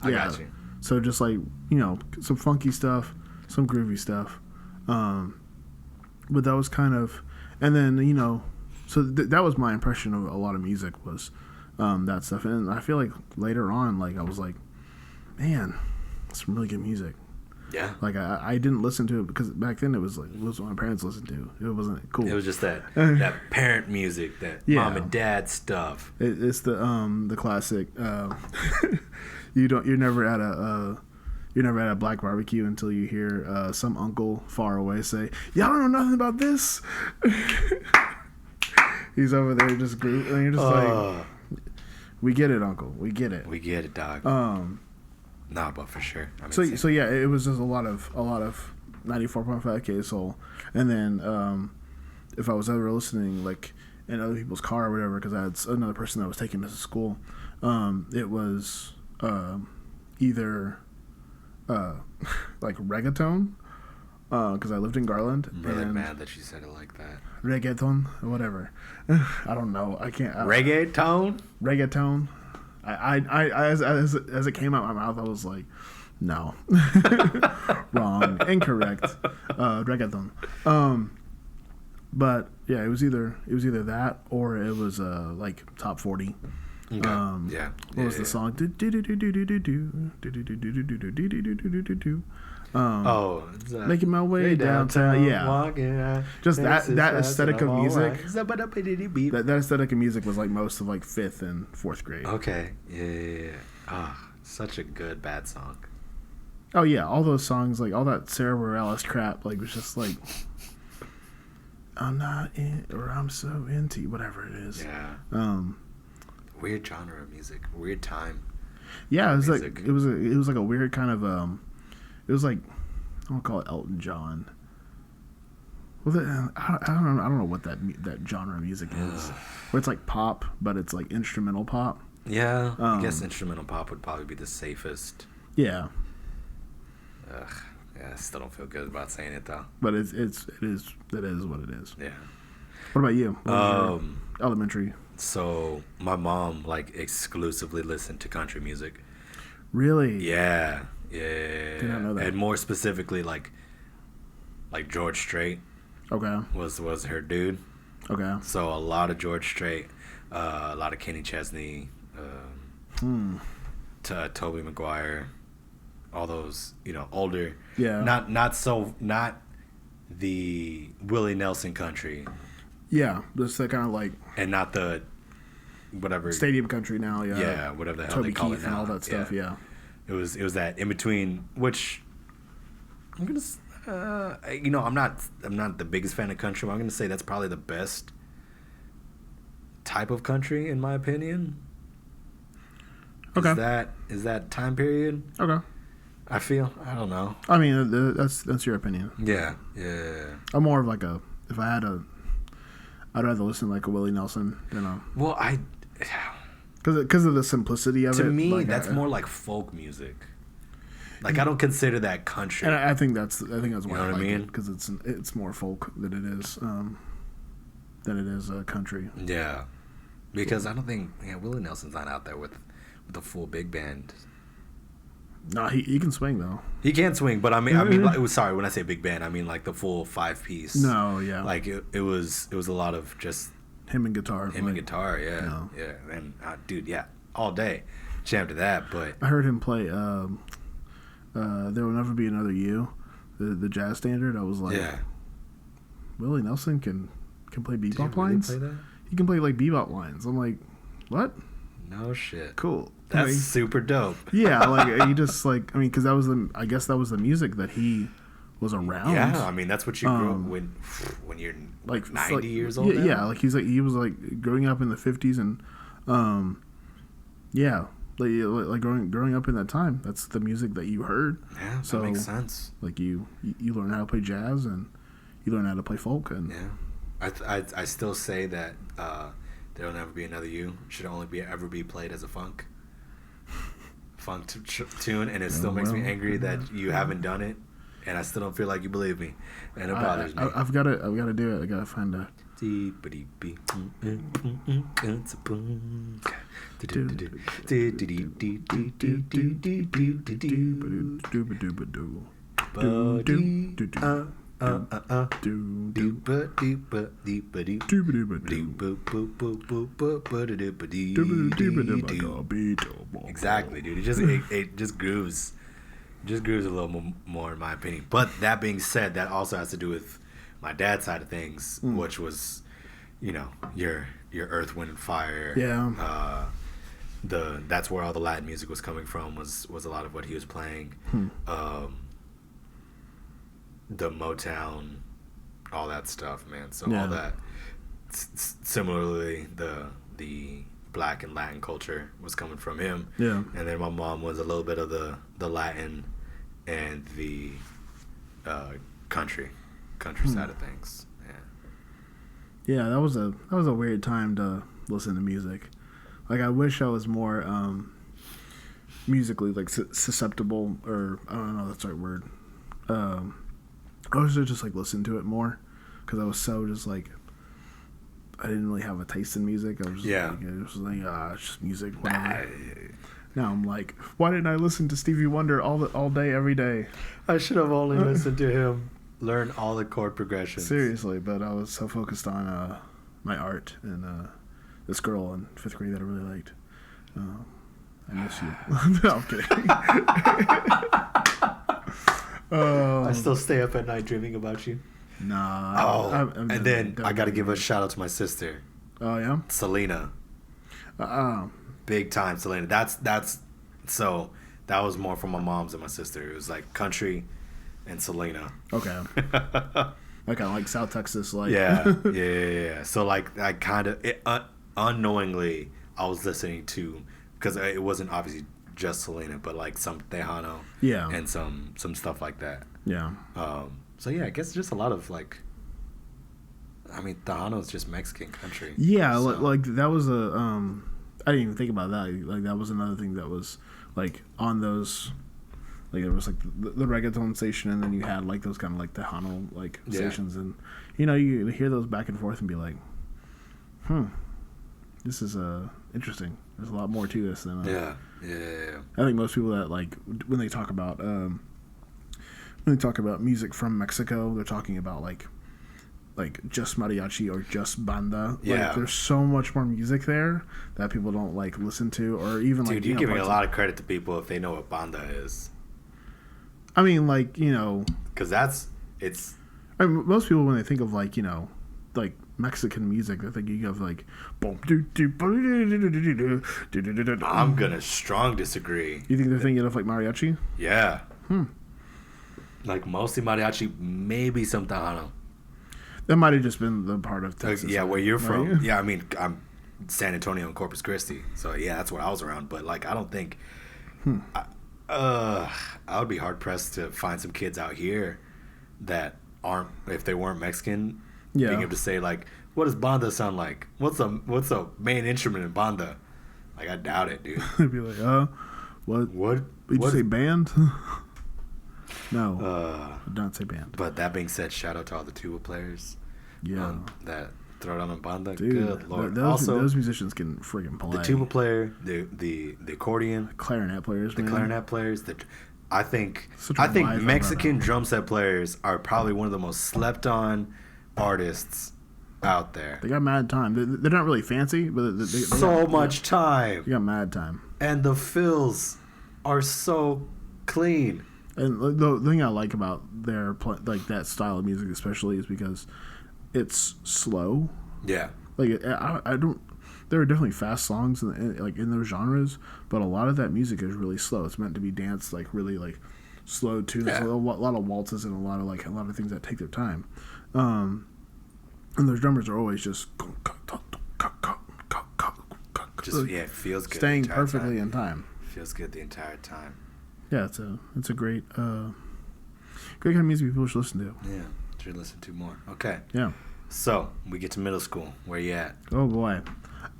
I got you. So just like, you know, some funky stuff, some groovy stuff. But that was kind of, and then, you know, so that was my impression of a lot of music was that stuff. And I feel like later on, like I was like, man, that's some really good music. Yeah. Like I didn't listen to it because back then it was what my parents listened to. It wasn't cool. It was just that parent music, that mom and dad stuff. It's the classic. You're never at a black barbecue until you hear some uncle far away say, "Y'all don't know nothing about this." He's over there just grooving, and you're just like, "We get it, uncle. We get it. We get it, dog." Nah, but for sure. So yeah, it was just a lot of 94.5 K-Soul, and then if I was ever listening like in other people's car or whatever, because I had another person that was taking us to school, it was either like reggaeton, because I lived in Garland. I'm really mad that you said it like that. Reggaeton, whatever. I don't know. I can't. Reggaeton? Reggaeton. As it came out my mouth, I was like, no, wrong, incorrect. Reggaeton. But yeah, it was either that or it was like top 40. Okay. What was the song? Making my way downtown. Yeah, walking, just that aesthetic of music. Right. That aesthetic of music was like most of like 5th and 4th grade. Okay. Yeah. Ah, such a good bad song. Oh yeah, all those songs, like all that Sarah Bareilles crap, like was just like, I'm not in, or I'm so into you, whatever it is. Yeah. Weird genre of music, weird time. Yeah, it was music. Like it was like a weird kind of it was like, I don't call it Elton John. Well, I don't know what that genre of music is. Where it's like pop, but it's like instrumental pop. Yeah, I guess instrumental pop would probably be the safest. Yeah. Ugh. Yeah, I still don't feel good about saying it though. But it is what it is. Yeah. What about you? What was your elementary? So my mom like exclusively listened to country music. Really? Yeah. Did not know that. And more specifically, like George Strait. Okay. Was her dude. Okay. So a lot of George Strait, a lot of Kenny Chesney, Toby Maguire, all those, older. Yeah. Not the Willie Nelson country. Yeah, just that kind of like. And not the whatever stadium country now. Yeah. Yeah, whatever the hell Toby they call Keith it now. And all that stuff. Yeah. It was that in between, which I'm gonna, I'm not the biggest fan of country, but I'm gonna say that's probably the best type of country in my opinion. Okay. Is that time period? Okay. I don't know. I mean, that's your opinion. Yeah. I'm more of like I'd rather listen to like a Willie Nelson than a. Well, because of the simplicity of it. To me, that's more like folk music. Like I don't consider that country. And I think that's why you know what I mean? Because it's more folk than it is country. Yeah, because I don't think Willie Nelson's not out there with a full big band. No, he can swing though. He can swing, but I mean, like, sorry, when I say big band, I mean like the full 5-piece. No, yeah. Like it was a lot of just him and guitar. And guitar, yeah, yeah, and dude, yeah, all day, jam to that. But I heard him play "There Will Never Be Another You," the jazz standard. I was like, yeah, Willie Nelson can play bebop lines. Play that? He can play like bebop lines. I'm like, what? No shit. Cool. That's super dope. Yeah, like he just like because I guess that was the music that he was around. Yeah, I mean that's what you grew up when you're like 90 years old. Yeah, like he was like growing up in the 50s and like growing up in that time. That's the music that you heard. Yeah, that makes sense. Like you learn how to play jazz and you learn how to play folk and I still say that There'll Never Be Another You should only ever be played as a funk tune, and it still makes me angry that you haven't done it, and I still don't feel like you believe me, and it bothers me. I've got to do it. I got to find a. Exactly, dude. It just grooves a little more in my opinion. But that being said, that also has to do with my dad's side of things, which was, your Earth, Wind and Fire. Yeah. That's where all the Latin music was coming from. Was a lot of what he was playing. The Motown, all that stuff, man. So all that. Similarly, the Black and Latin culture was coming from him. Yeah. And then my mom was a little bit of the Latin and the country side of things. Yeah, that was a weird time to listen to music. Like I wish I was more musically like susceptible, or I don't know if that's the right word. I was just like listen to it more because I was so just like I didn't really have a taste in music. I was just like, it was like it's just music. Whatever. Now I'm like, why didn't I listen to Stevie Wonder all day every day? I should have only listened to him. Learn all the chord progressions. Seriously, but I was so focused on my art and this girl in 5th grade that I really liked. I miss you. No, I'm kidding. I still stay up at night dreaming about you. Nah. And then I got to give a shout out to my sister. Oh yeah, Selena. Big time Selena. That's so that was more from my mom's and my sister. It was like country and Selena. Okay. Like I like South Texas, like yeah. So like I kind of unknowingly I was listening to, because it wasn't obviously just Selena, but like some Tejano, and some stuff like that. Yeah. So yeah, I guess just a lot of like, I mean, Tejano is just Mexican country. Yeah, so. like that was a I didn't even think about that. Like that was another thing that was like on those. Like there was like the reggaeton station, and then you had like those kind of like Tejano like stations, and you hear those back and forth and be like, this is interesting. There's a lot more to this than yeah. I think most people that like when they talk about music from Mexico, they're talking about like just mariachi or just banda. Yeah. Like, there's so much more music there that people don't like listen to, or even Dude, like you're giving a lot of credit to people if they know what banda is. I mean, like, because it's. I mean, most people when they think of like like Mexican music, they're thinking of like. I'm gonna strong disagree. You think they're thinking of like mariachi? Yeah. Like mostly mariachi, maybe some Tejano. That might have just been the part of Texas. Yeah, where you're from. Right? Yeah, I mean, I'm San Antonio and Corpus Christi, so yeah, that's where I was around. But like, I don't think. I would be hard pressed to find some kids out here that aren't, if they weren't Mexican, being able to say like, what does banda sound like? What's a main instrument in banda? Like, I doubt it, dude. They'd be like, what? Did you say band? No, I did not say band. But that being said, shout out to all the tuba players. Yeah, that throw it on a banda. Dude, good lord. Those musicians can friggin' play. The tuba player, the accordion, clarinet players, clarinet players. I think Mexican drum set players are probably one of the most slept on artists out there. They got mad time. They're not really fancy, but they so much time. You got mad time, and the fills are so clean. And the thing I like about their like that style of music, especially, is because it's slow. Yeah. Like I don't. There are definitely fast songs in those genres, but a lot of that music is really slow. It's meant to be danced like really like slow tunes. Yeah. A lot of waltzes and a lot of things that take their time. And those drummers are always just it feels good. Staying perfectly in time. Feels good the entire time. Yeah, it's a great kind of music people should listen to. Yeah, should listen to more. Okay. Yeah. So we get to middle school. Where you at? Oh boy.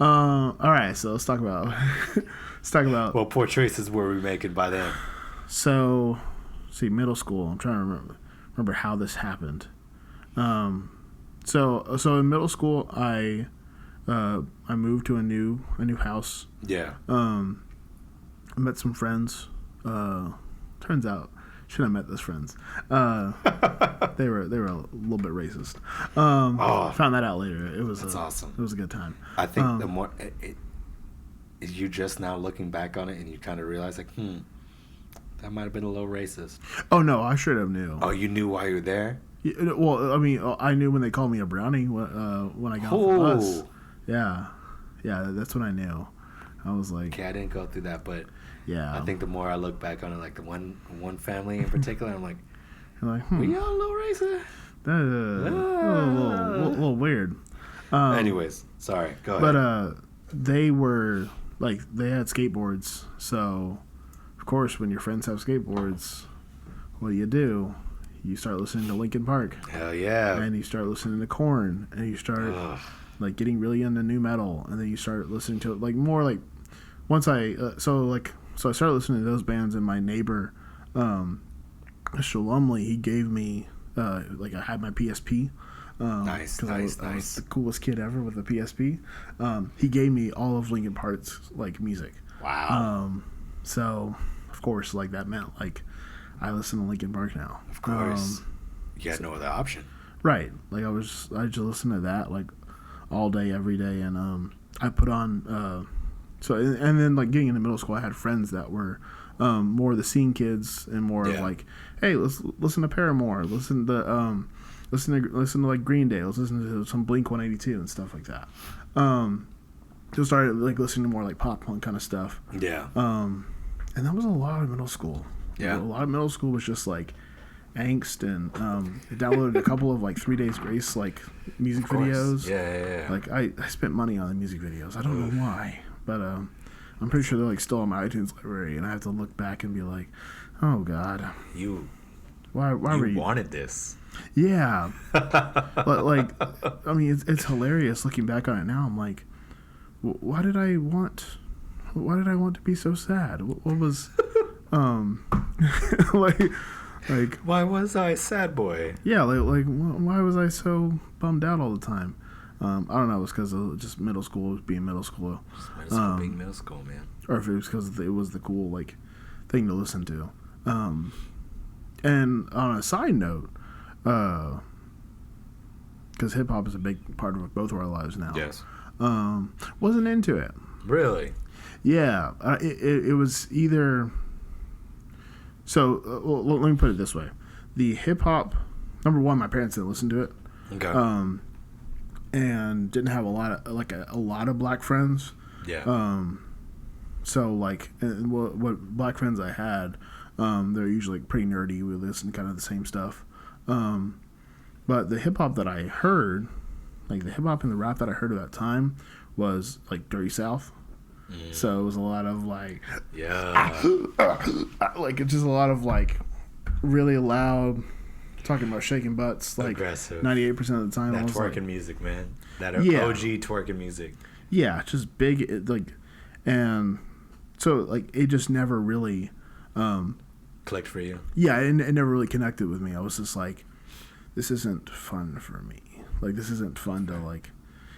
All right. So let's talk about Well, poor choices were we making by then? So, see, middle school. I'm trying to remember how this happened. So in middle school, I moved to a new house. Yeah. I met some friends. Turns out, should have met those friends. They were a little bit racist. Found that out later. That's awesome. It was a good time. I think the more you just now looking back on it, and you kind of realize like, that might have been a little racist. Oh no, I should have knew. Oh, you knew why you were there? Yeah, well, I mean, I knew when they called me a brownie when I got off the bus. Yeah, that's when I knew. I was like, okay, I didn't go through that, but yeah, I think the more I look back on it, like the one family in particular, I'm like, were y'all a little racist? A little weird. Anyways, sorry, go ahead. But they were like, they had skateboards, so of course when your friends have skateboards, what do? You start listening to Linkin Park. Hell yeah. And you start listening to Korn, and you start like getting really into new metal, and then you start listening to like more like once I so like so I started listening to those bands, and my neighbor, Shalomli, he gave me like I had my PSP. Nice. I was the coolest kid ever with a PSP. He gave me all of Linkin Park's like music. Wow. So of course, like that meant like I listen to Linkin Park now. Of course. You had no other option. Right. Like I just listened to that like all day, every day, and I put on. So and then like getting into middle school, I had friends that were more the scene kids and more like, hey, let's listen to Paramore, listen to like Green Day, let's listen to some Blink-182 and stuff like that. So started like listening to more like pop punk kind of stuff. Yeah. And that was a lot of middle school. Yeah. A lot of middle school was just like angst, and I downloaded a couple of like 3 Days Grace like music videos. Yeah. Like I spent money on the music videos. I don't know why, but I'm pretty sure they're like still on my iTunes library, and I have to look back and be like, oh God, why were you wanted this? Yeah. But like, I mean, it's hilarious looking back on it now. I'm like, why did I want to be so sad? What was like why was I a sad boy? Yeah, like why was I so bummed out all the time? I don't know. It was because of just middle school being middle school. Just middle school being middle school, man. Or if it was because it was the cool like thing to listen to. And on a side note, because hip hop is a big part of both of our lives now. Yes. Wasn't into it. Really? Yeah. It was either. So let me put it this way: the hip hop. Number one, my parents didn't listen to it. Okay. And didn't have a lot of black friends. Yeah. So like, what black friends I had, they're usually pretty nerdy. We listen to kind of the same stuff. But the hip hop that I heard, like the hip hop and the rap that I heard at that time, was like Dirty South. So it was a lot of like, like it's just a lot of like really loud, talking about shaking butts, like aggressive. 98% of the time. That twerking like, music, man. That OG twerking music. Yeah, just big, like, and so like it just never really clicked for you. Yeah, it never really connected with me. I was just like, this isn't fun for me. Like this isn't fun to like,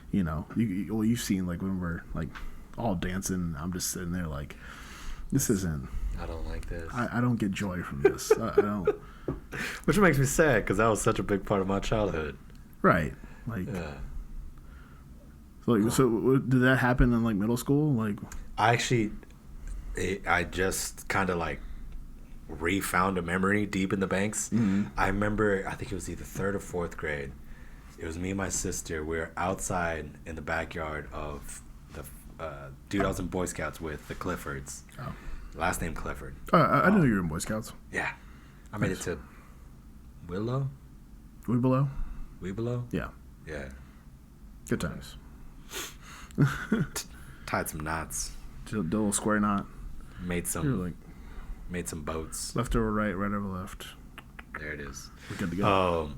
you know. You've seen like when we're like all dancing. I'm just sitting there like, this isn't. I don't like this. I don't get joy from this. I don't. Which makes me sad because that was such a big part of my childhood. Right. Like. So did that happen in like middle school? Like. I just kind of like refound a memory deep in the banks. Mm-hmm. I remember, I think it was either 3rd or 4th grade. It was me and my sister. We were outside in the backyard of the dude I was in Boy Scouts with, the Cliffords. Oh. Last name Clifford. I didn't know you were in Boy Scouts. Yeah. I made it to Willow? Webelow? Yeah. Yeah. Good times. Tied some knots. Did a little square knot. Made some boats. Left over right, right over left. There it is. We're good to go.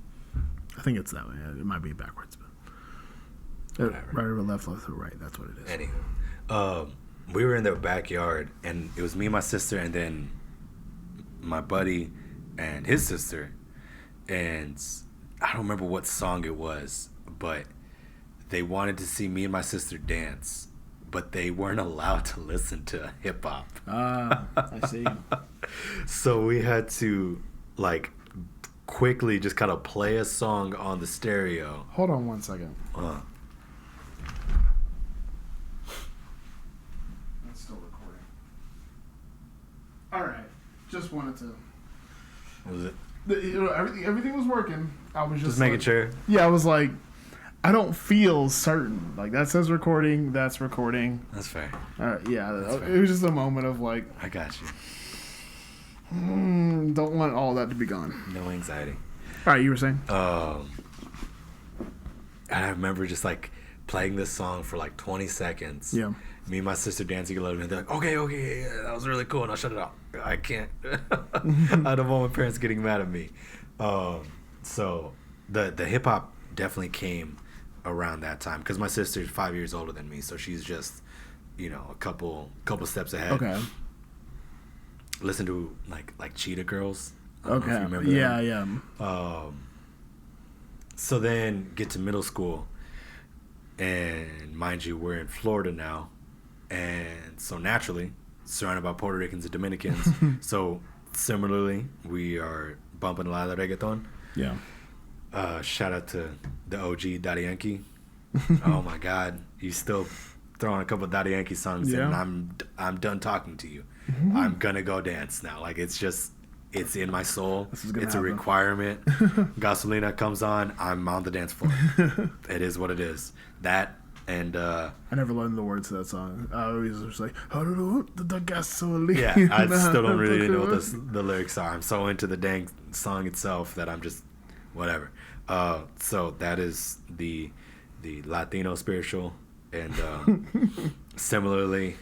I think it's that way. It might be backwards, but right over left over right. That's what it is. Anywho, we were in the backyard, and it was me and my sister, and then my buddy and his sister, and I don't remember what song it was, but they wanted to see me and my sister dance, but they weren't allowed to listen to hip hop. Ah, I see. So we had to like quickly just kind of play a song on the stereo. Hold on one second. That's still recording. All right, just wanted to. Was it? Everything was working. I was just making sure. Yeah, I was like, I don't feel certain. Like that says recording. That's recording. That's fair. Yeah, it was just a moment of like, I got you. Don't want all that to be gone. No anxiety. All right, you were saying? And I remember just like playing this song for like 20 seconds. Yeah. Me and my sister dancing a little bit. They're like, okay, yeah, that was really cool. And I'll shut it off. I can't. I don't want my parents getting mad at me. So the hip hop definitely came around that time because my sister's 5 years older than me, so she's just, a couple steps ahead. Okay. listen to like Cheetah Girls. I don't know if you Okay. remember Yeah, them. yeah. So then get to middle school, and mind you, we're in Florida now, and so naturally surrounded by Puerto Ricans and Dominicans. So similarly, we are bumping a lot of reggaeton. Yeah. Shout out to the OG Daddy Yankee. Oh my God, you still throwing a couple of Daddy Yankee songs, Yeah. and I'm done talking to you. I'm gonna go dance now. Like it's in my soul. This is It's gonna a happen. requirement. Gasolina comes on, I'm on the dance floor. It is what it is. That and I never learned the words to that song. I always was like, the gasoline. yeah, I still don't really know what the lyrics are. I'm so into the dang song itself that I'm just whatever. So that is the Latino spiritual, and similarly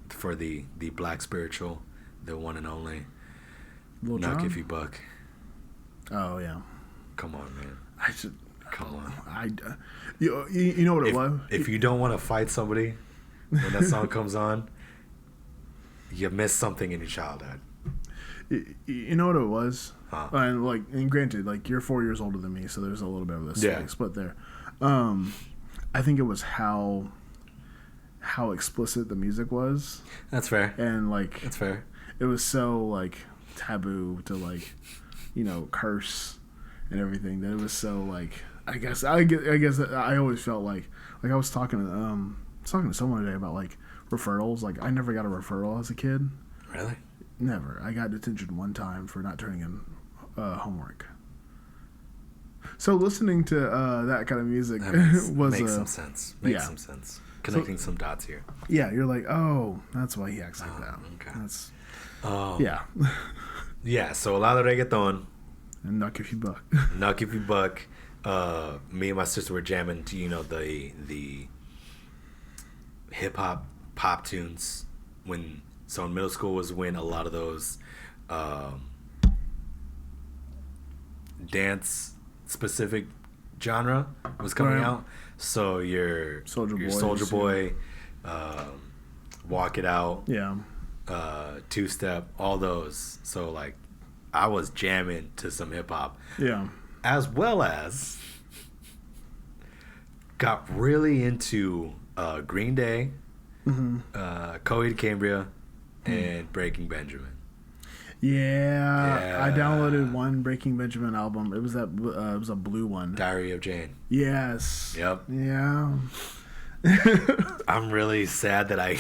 for the black spiritual, the one and only Lil Nuck Jon? If You Buck. Oh yeah. Come on, man. I should. Come on. You know what it was? If you don't want to fight somebody when that song comes on, you missed something in your childhood. You know what it was? Huh. And granted, like you're 4 years older than me, so there's a little bit of this Yeah. split there. I think it was how explicit the music was, That's fair. and like That's fair. it was so like taboo to like curse and everything that it was so like I guess I always felt like I was talking to someone today about like referrals. Like I never got a referral as a kid. Really? Never. I got detention one time for not turning in homework. So listening to that kind of music That makes, was makes some sense. Makes yeah. some sense. Connecting some dots here. Yeah, you're like, oh, that's why he acts like that. Okay. That's Oh. yeah. Yeah, so a lot of reggaeton. And Nuck If You Buck. Nuck If You Buck. Me and my sister were jamming to, the hip hop pop tunes so in middle school was when a lot of those dance specific genre was coming Right. out. So your Soulja Soldier Boys, Boy, Walk It Out, Yeah. Two Step, all those. So like I was jamming to some hip hop, Yeah. as well as got really into Green Day, Coheed Cambria, and Breaking Benjamin. Yeah. I Yeah. downloaded one Breaking Benjamin album. It was it was a blue one. Diary of Jane. Yes. Yep. Yeah. I'm really sad that I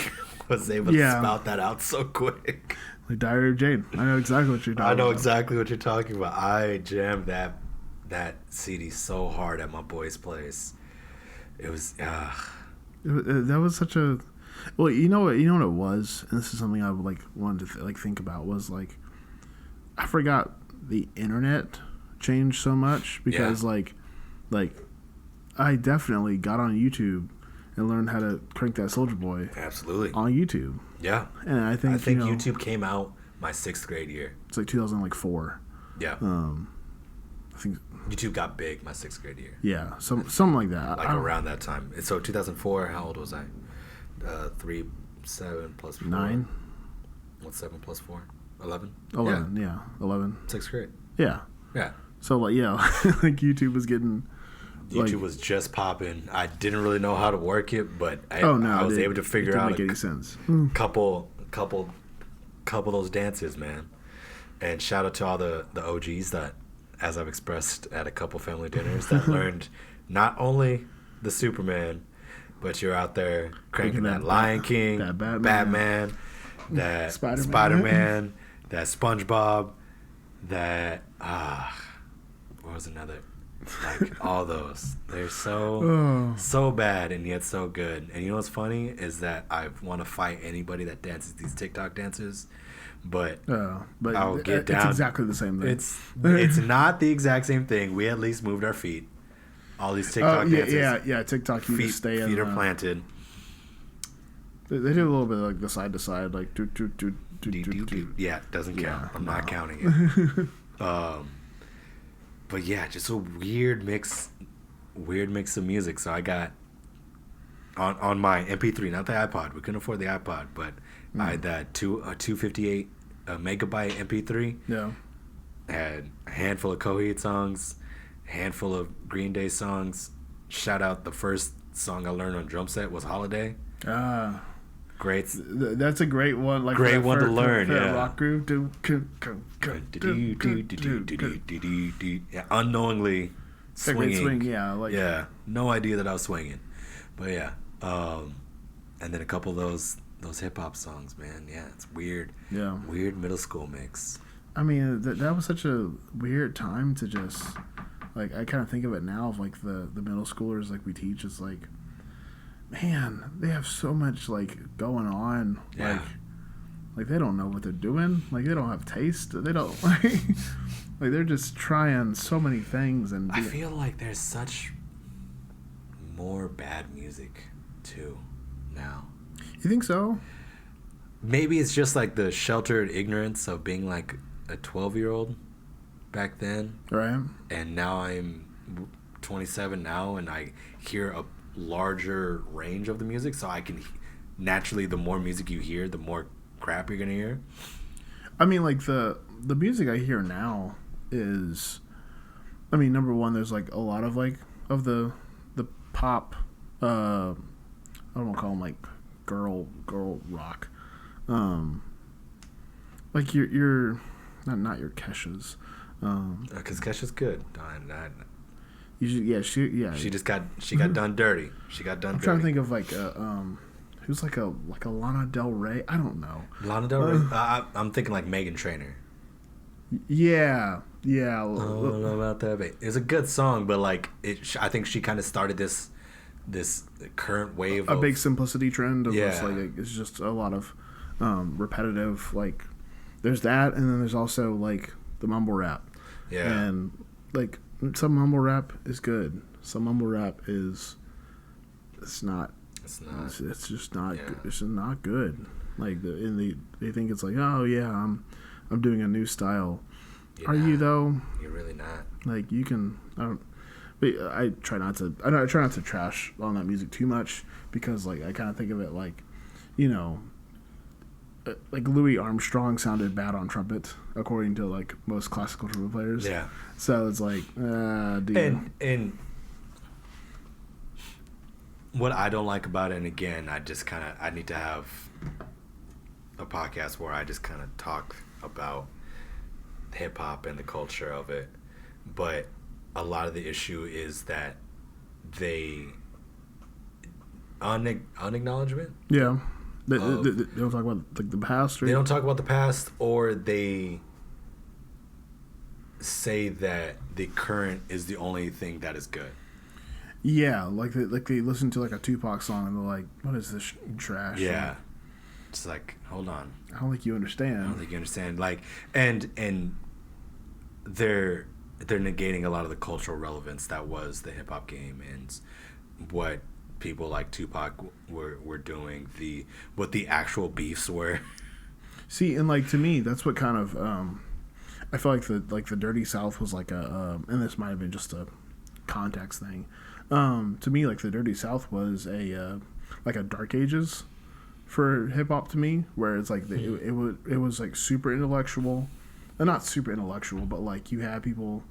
was able to Yeah. spout that out so quick. Like Diary of Jane. I know exactly what you're talking I know about. exactly what you're talking about. I jammed that CD so hard at my boy's place. It was That was such a well. You know what it was, and this is something I would like wanted to think about was like I forgot the internet changed so much because Yeah. like I definitely got on YouTube and learned how to crank that Soldier Boy absolutely. on YouTube, Yeah. and I think YouTube came out my 6th grade year. it's like 2004. Yeah. I think YouTube got big my 6th grade year. yeah, something like that. Like around that time. And so 2004, how old was I? 7 plus 4. 9, What's 7 plus 4? 11? 11, yeah 11, Yeah. 6th grade. yeah. Yeah. So like yeah, like YouTube was getting. YouTube was just popping. I didn't really know how to work it, but I was able to figure it didn't out make any sense. couple of those dances, man. And shout out to all the OGs that, as I've expressed at a couple family dinners, that learned not only the Superman, but you're out there cranking that Lion King, that Batman, that Spider-Man. Spider-Man, that SpongeBob, that what was another? Like all those. They're so bad and yet so good. And you know what's funny is that I want to fight anybody that dances these TikTok dances, but I'll get down. It's exactly the same thing. It's not the exact same thing. We at least moved our feet. All these TikTok dances. Yeah. TikTok, you just stay in. Feet are planted. They do a little bit of like the side to side, like do. Yeah, it doesn't count. Yeah, I'm not no. counting it. But yeah, just a weird mix of music. So I got on my MP3, not the iPod. We couldn't afford the iPod, but I had that 258 a megabyte MP3. Yeah. Had a handful of Coheed songs, a handful of Green Day songs. Shout out, the first song I learned on drum set was Holiday. Great. That's a great one. Like great one to learn. For yeah. Rock groove. Yeah, unknowingly swinging. Swing, yeah. Like, yeah. No idea that I was swinging, but yeah. And then a couple of those hip hop songs, man. Yeah, it's weird. Yeah. Weird middle school mix. I mean, that was such a weird time to just, like, I kind of think of it now of, like, the middle schoolers, like, we teach. It's like, man, they have so much, like, going on. Yeah. Like they don't know what they're doing. Like, they don't have taste. They don't, like they're just trying so many things. And I feel like there's such more bad music, too, now. You think so? Maybe it's just, like, the sheltered ignorance of being, like, a 12-year-old back then. Right. And now I'm 27 now, and I hear a larger range of the music, so I can naturally, the more music you hear, the more crap you're gonna hear. I mean, like, the music I hear now is, I mean, number one, there's, like, a lot of, like, of the pop, I don't want to call them, like, girl rock, like your not your Kesha's, Because Kesha's good. She got done dirty. She got done. I'm trying to think of, like, who's like a Lana Del Rey. I don't know. Lana Del Rey. I'm thinking like Meghan Trainor. Yeah. I don't know about that. But it's a good song, but like I think she kind of started this current wave. A big simplicity trend of yeah. just, like, it's just a lot of repetitive, like, there's that, and then there's also, like, the mumble rap. Yeah. And, like, some mumble rap is good. Some mumble rap is it's not. It's just not. Yeah. It's just not good. Like, they think it's like, oh yeah, I'm doing a new style. Are you though? You're really not. Like, you can. But I try not to trash on that music too much, because, like, I kind of think of it like, you know, like Louis Armstrong sounded bad on trumpet, according to, like, most classical trumpet players. Yeah. So it's like, dude. And what I don't like about it, and again, I need to have a podcast where I just kind of talk about hip hop and the culture of it, but a lot of the issue is that they unacknowledgement. Yeah. They don't talk about, like, the past. Or they don't talk about the past, or they say that the current is the only thing that is good. Yeah, like they listen to, like, a Tupac song and they're like, "What is this trash?" Yeah, like, it's like, hold on. I don't think you understand. I don't think you understand. Like, and they're negating a lot of the cultural relevance that was the hip hop game and what people like Tupac were doing, what the actual beefs were. See, and, like, to me, that's what kind of I feel like the Dirty South was like and this might have been just a context thing. To me, like, the Dirty South was a dark ages for hip hop to me, where it's like it was like super intellectual, not super intellectual, but, like, you had people,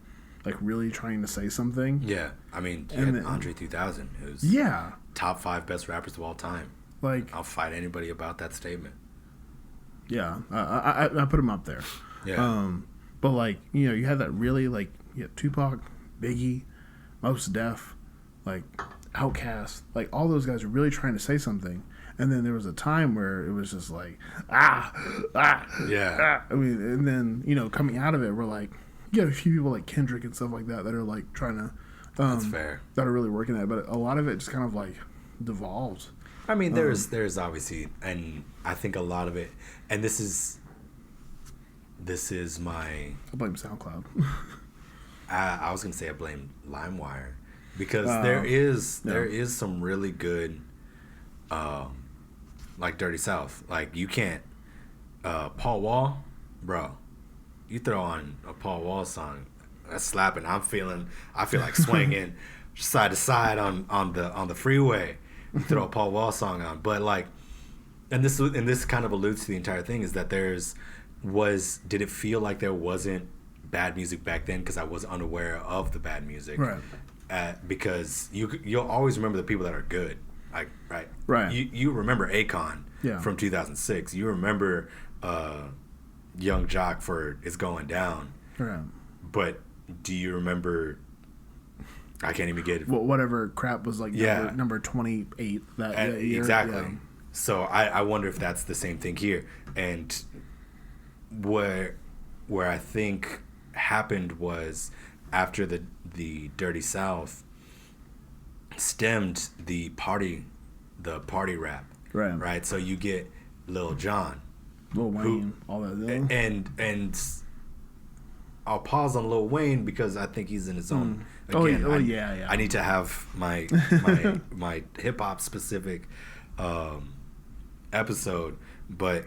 like, really trying to say something. Yeah, I mean, you had Andre 3000, who's top 5 best rappers of all time. Like, I'll fight anybody about that statement. Yeah, I put him up there. Yeah. But, like, you know, you had that really, like, you had Tupac, Biggie, Mos Def, like, Outkast, like, all those guys were really trying to say something. And then there was a time where it was just like, yeah. I mean, and then, you know, coming out of it, we're like, you have a few people like Kendrick and stuff like that are, like, trying to, that's fair, that are really working at it. But a lot of it just kind of, like, devolved. I mean, there's obviously, and I think a lot of it, and this is my. I blame SoundCloud. I was gonna say I blame LimeWire, because there is some really good, like, Dirty South. Like, you can't, Paul Wall, bro. You throw on a Paul Wall song, that's slapping. I feel like swinging side to side on the freeway. You throw a Paul Wall song on, but, like, and this kind of alludes to the entire thing, is that there's did it feel like there wasn't bad music back then because I was unaware of the bad music? Right. Because you'll always remember the people that are good. Right. You remember Akon from 2006. You remember Young Jock for It's Going Down. Right. But do you remember? I can't even get it. Whatever crap was like number 28 that year. Exactly. Yeah. So I wonder if that's the same thing here. And where I think happened was after the Dirty South stemmed the party rap. Right. So you get Lil Jon, Lil Wayne, all that. And I'll pause on Lil Wayne because I think he's in his own. Again, yeah. I need to have my my hip hop specific episode, but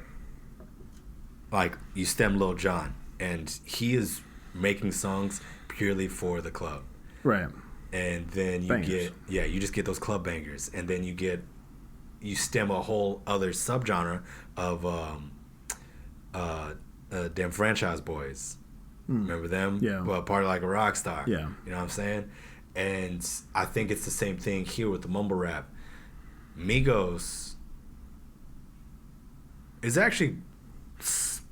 like you stem Lil Jon, and he is making songs purely for the club, right? And then you you just get those club bangers, and then you stem a whole other subgenre of them Franchise Boys. Remember them? Yeah. Well, Party Like a Rock Star. Yeah. You know what I'm saying? And I think it's the same thing here with the mumble rap. Migos is actually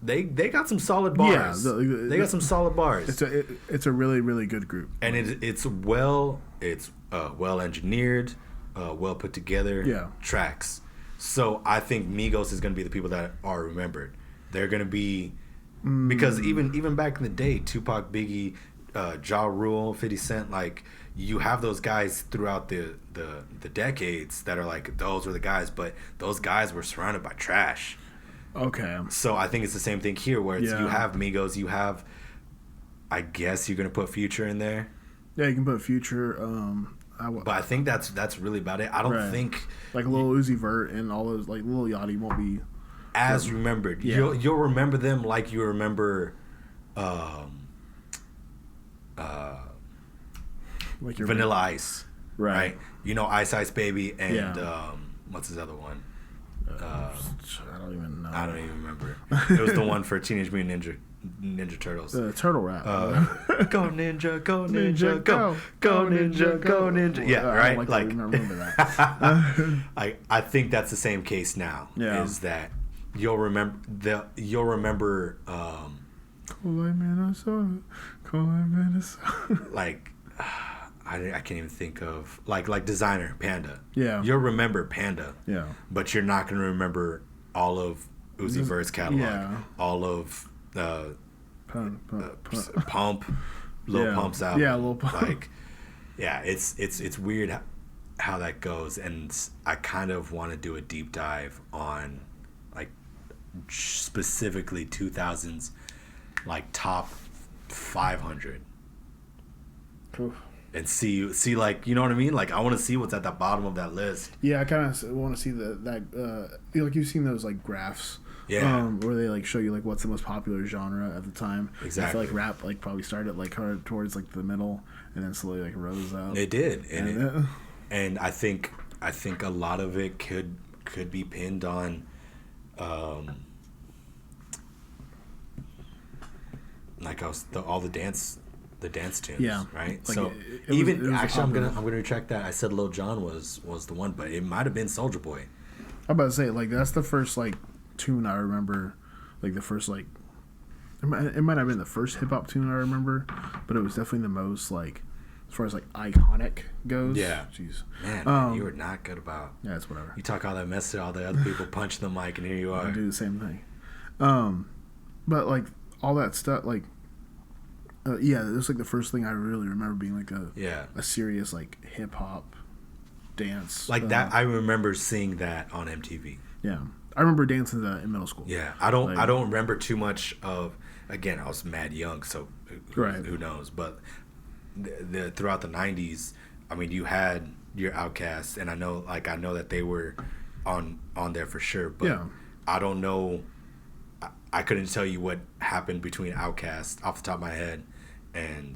they got some solid bars. Yeah, they got some solid bars. It's a really, really good group. And it's well engineered, well put together tracks. So I think Migos is going to be the people that are remembered. They're going to be because even back in the day, Tupac, Biggie, Ja Rule, 50 Cent, like you have those guys throughout the decades that are like those were the guys, but those guys were surrounded by trash. Okay. So I think it's the same thing here, where it's, you have Migos, you have, I guess you're gonna put Future in there. Yeah, you can put Future. But I think that's really about it. I don't think like Lil Uzi Vert and all those, like Lil Yachty won't be as remembered. Yeah. You'll remember them like you remember, like your Vanilla Ice, right? You know, Ice Baby and what's his other one? I don't even know. I don't even remember. It was the one for Teenage Mutant Ninja Turtles. Turtle Rap. Go Ninja, go Ninja, go Ninja, go Ninja. Yeah, right. I remember that. I think that's the same case now. Yeah. Is that you'll remember Minnesota. Like I can't even think of like Designer Panda. Yeah. You'll remember Panda. Yeah. But you're not gonna remember all of Uzi Vert's catalog. Yeah. All of Pump, Lil Pump's album. Yeah, Lil Pump. Like, yeah, it's weird how that goes, and I kind of want to do a deep dive on like specifically 2000s like top 500. Oof. And see like, you know what I mean? Like I want to see what's at the bottom of that list. Yeah, I kind of want to see that like you've seen those like graphs. Yeah. Where they like show you like what's the most popular genre at the time. Exactly. I feel like rap like probably started like hard towards like the middle and then slowly like rose up. It did. And I think a lot of it could be pinned on like all the dance tunes, right? Like so it was I'm gonna retract that. I said Lil Jon was the one, but it might have been Soulja Boy. I'm about to say like that's the first like tune I remember, like the first like it might have been the first hip hop tune I remember, but it was definitely the most like as far as like iconic goes. Yeah, jeez, man, you were not good about. Yeah, it's whatever. You talk all that mess to all the other people, punch the mic, and here you are. I do the same thing. But like all that stuff, like. Yeah, it was like the first thing I really remember being like a serious like hip hop dance like that. I remember seeing that on MTV. Yeah, I remember dancing in middle school. Yeah, I don't remember too much of. Again, I was mad young, so who knows? But throughout the '90s, I mean, you had your Outkast, and I know that they were on there for sure. But I don't know. I couldn't tell you what happened between Outkast off the top of my head and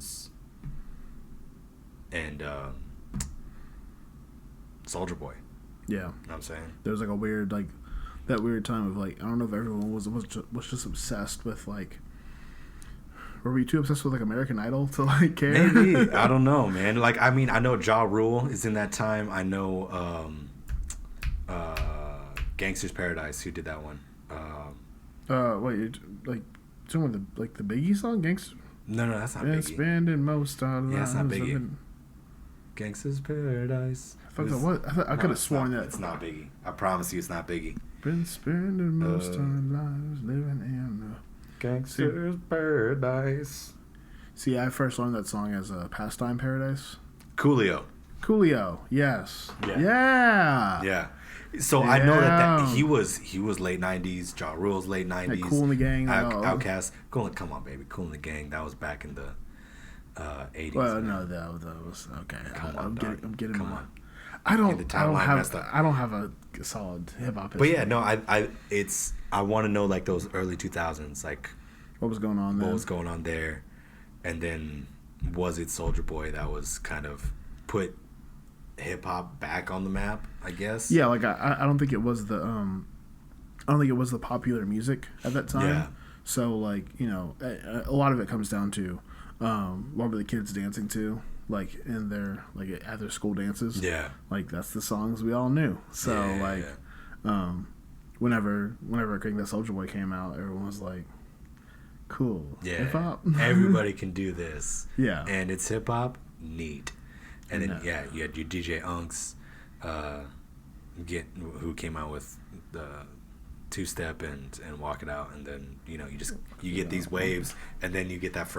Soulja Boy. Yeah. You know what I'm saying? There was like a weird like that weird time of like, I don't know if everyone was just obsessed with like, were we too obsessed with like American Idol to like care? Maybe. I don't know, man. Like, I mean, I know Ja Rule is in that time. I know Gangster's Paradise, who did that one. Wait, like some of the Biggie song, Gangster. No, that's not Been Biggie. spending most our lives. Yeah, it's not Biggie. Gangster's Paradise. I could have sworn that it's not Biggie. I promise you, it's not Biggie. Been spending most our lives living in Gangster's Paradise. See, I first learned that song as Pastime Paradise. Coolio, yes. Yeah. Yeah. So I know that he was late 90s. Ja Rule's late 90s. Like Kool and the Gang. Outkast. Come on, baby. Kool and the Gang. That was back in the 80s. Well, no, that was okay. I'm getting. Come on. I don't have a solid hip hop. But yeah, no, I want to know like those early 2000s, like what was going on there. What was going on there, and then was it Soulja Boy that was kind of put hip hop back on the map, I guess. Yeah, like I don't think it was the popular music at that time. Yeah. So like, you know, a lot of it comes down to what were the kids dancing to, like in their at their school dances. Yeah. Like that's the songs we all knew. So whenever King that Soulja Boy came out, everyone was like, cool. Yeah. Hip hop. Everybody can do this. Yeah. And it's hip hop, neat. And then you had your DJ Unks, who came out with the two-step and Walk It Out, and then you get these waves, and then you get that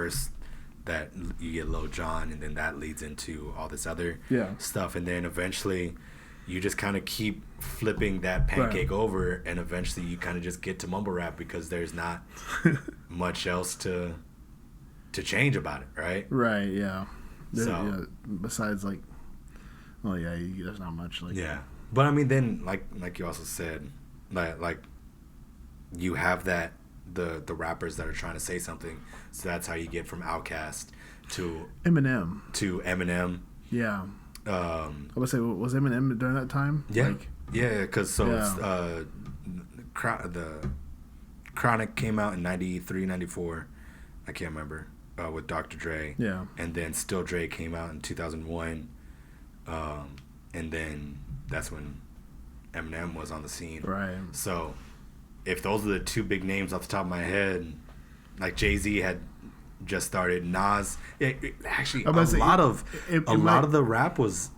you get Lil Jon, and then that leads into all this other stuff, and then eventually you just kind of keep flipping that pancake over, and eventually you kind of just get to mumble rap because there's not much else to change about it, right? Right. Yeah. Besides, like, well, yeah, there's not much. Like, yeah, but I mean, then like you also said, like you have that the rappers that are trying to say something, so that's how you get from Outkast to Eminem. Yeah. I would say, was Eminem during that time? Yeah, because the Chronic came out in 93, 94. I can't remember. With Dr. Dre. Yeah. And then Still Dre came out in 2001. And then that's when Eminem was on the scene. Right. So if those are the two big names off the top of my head, like Jay-Z had just started, Nas, a lot of the rap was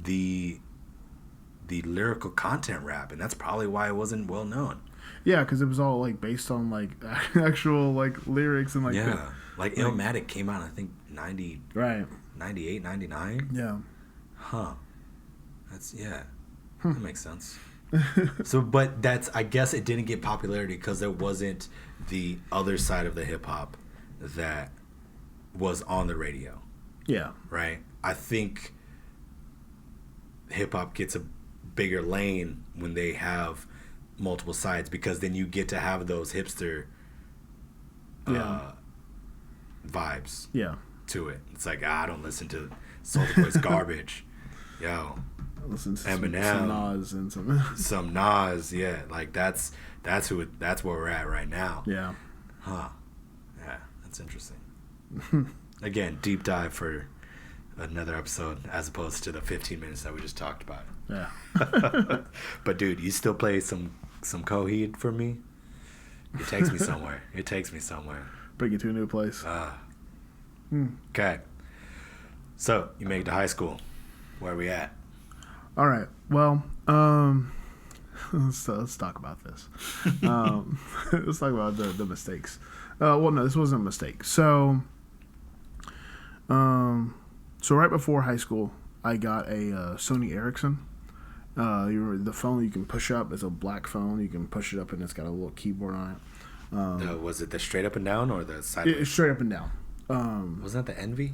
the lyrical content rap, and that's probably why it wasn't well known. Yeah, because it was all like based on like actual like lyrics and like Illmatic came out I think 90 right 98 99. Yeah. Huh. That's that makes sense. So but that's, I guess it didn't get popularity because there wasn't the other side of the hip hop that was on the radio. Yeah. Right? I think hip hop gets a bigger lane when they have multiple sides, because then you get to have those hipster vibes to it. It's like, I don't listen to Soulja Boy's garbage. Yo, I listen to Eminem, some Nas and some Nas. Yeah, like that's where we're at right now. Yeah. Huh. Yeah, that's interesting. Again, deep dive for another episode as opposed to the 15 minutes that we just talked about. Yeah. But dude, you still play some Coheed for me? It takes me somewhere. Bring you to a new place. Okay. So, you make it to high school. Where are we at? All right. Well, let's talk about this. Let's talk about the mistakes. Well, no, this wasn't a mistake. So right before high school, I got a Sony Ericsson. The phone you can push up. It's a black phone. You can push it up, and it's got a little keyboard on it. Was it the straight up and down or the sideways? It's straight up and down. Wasn't that the Envy?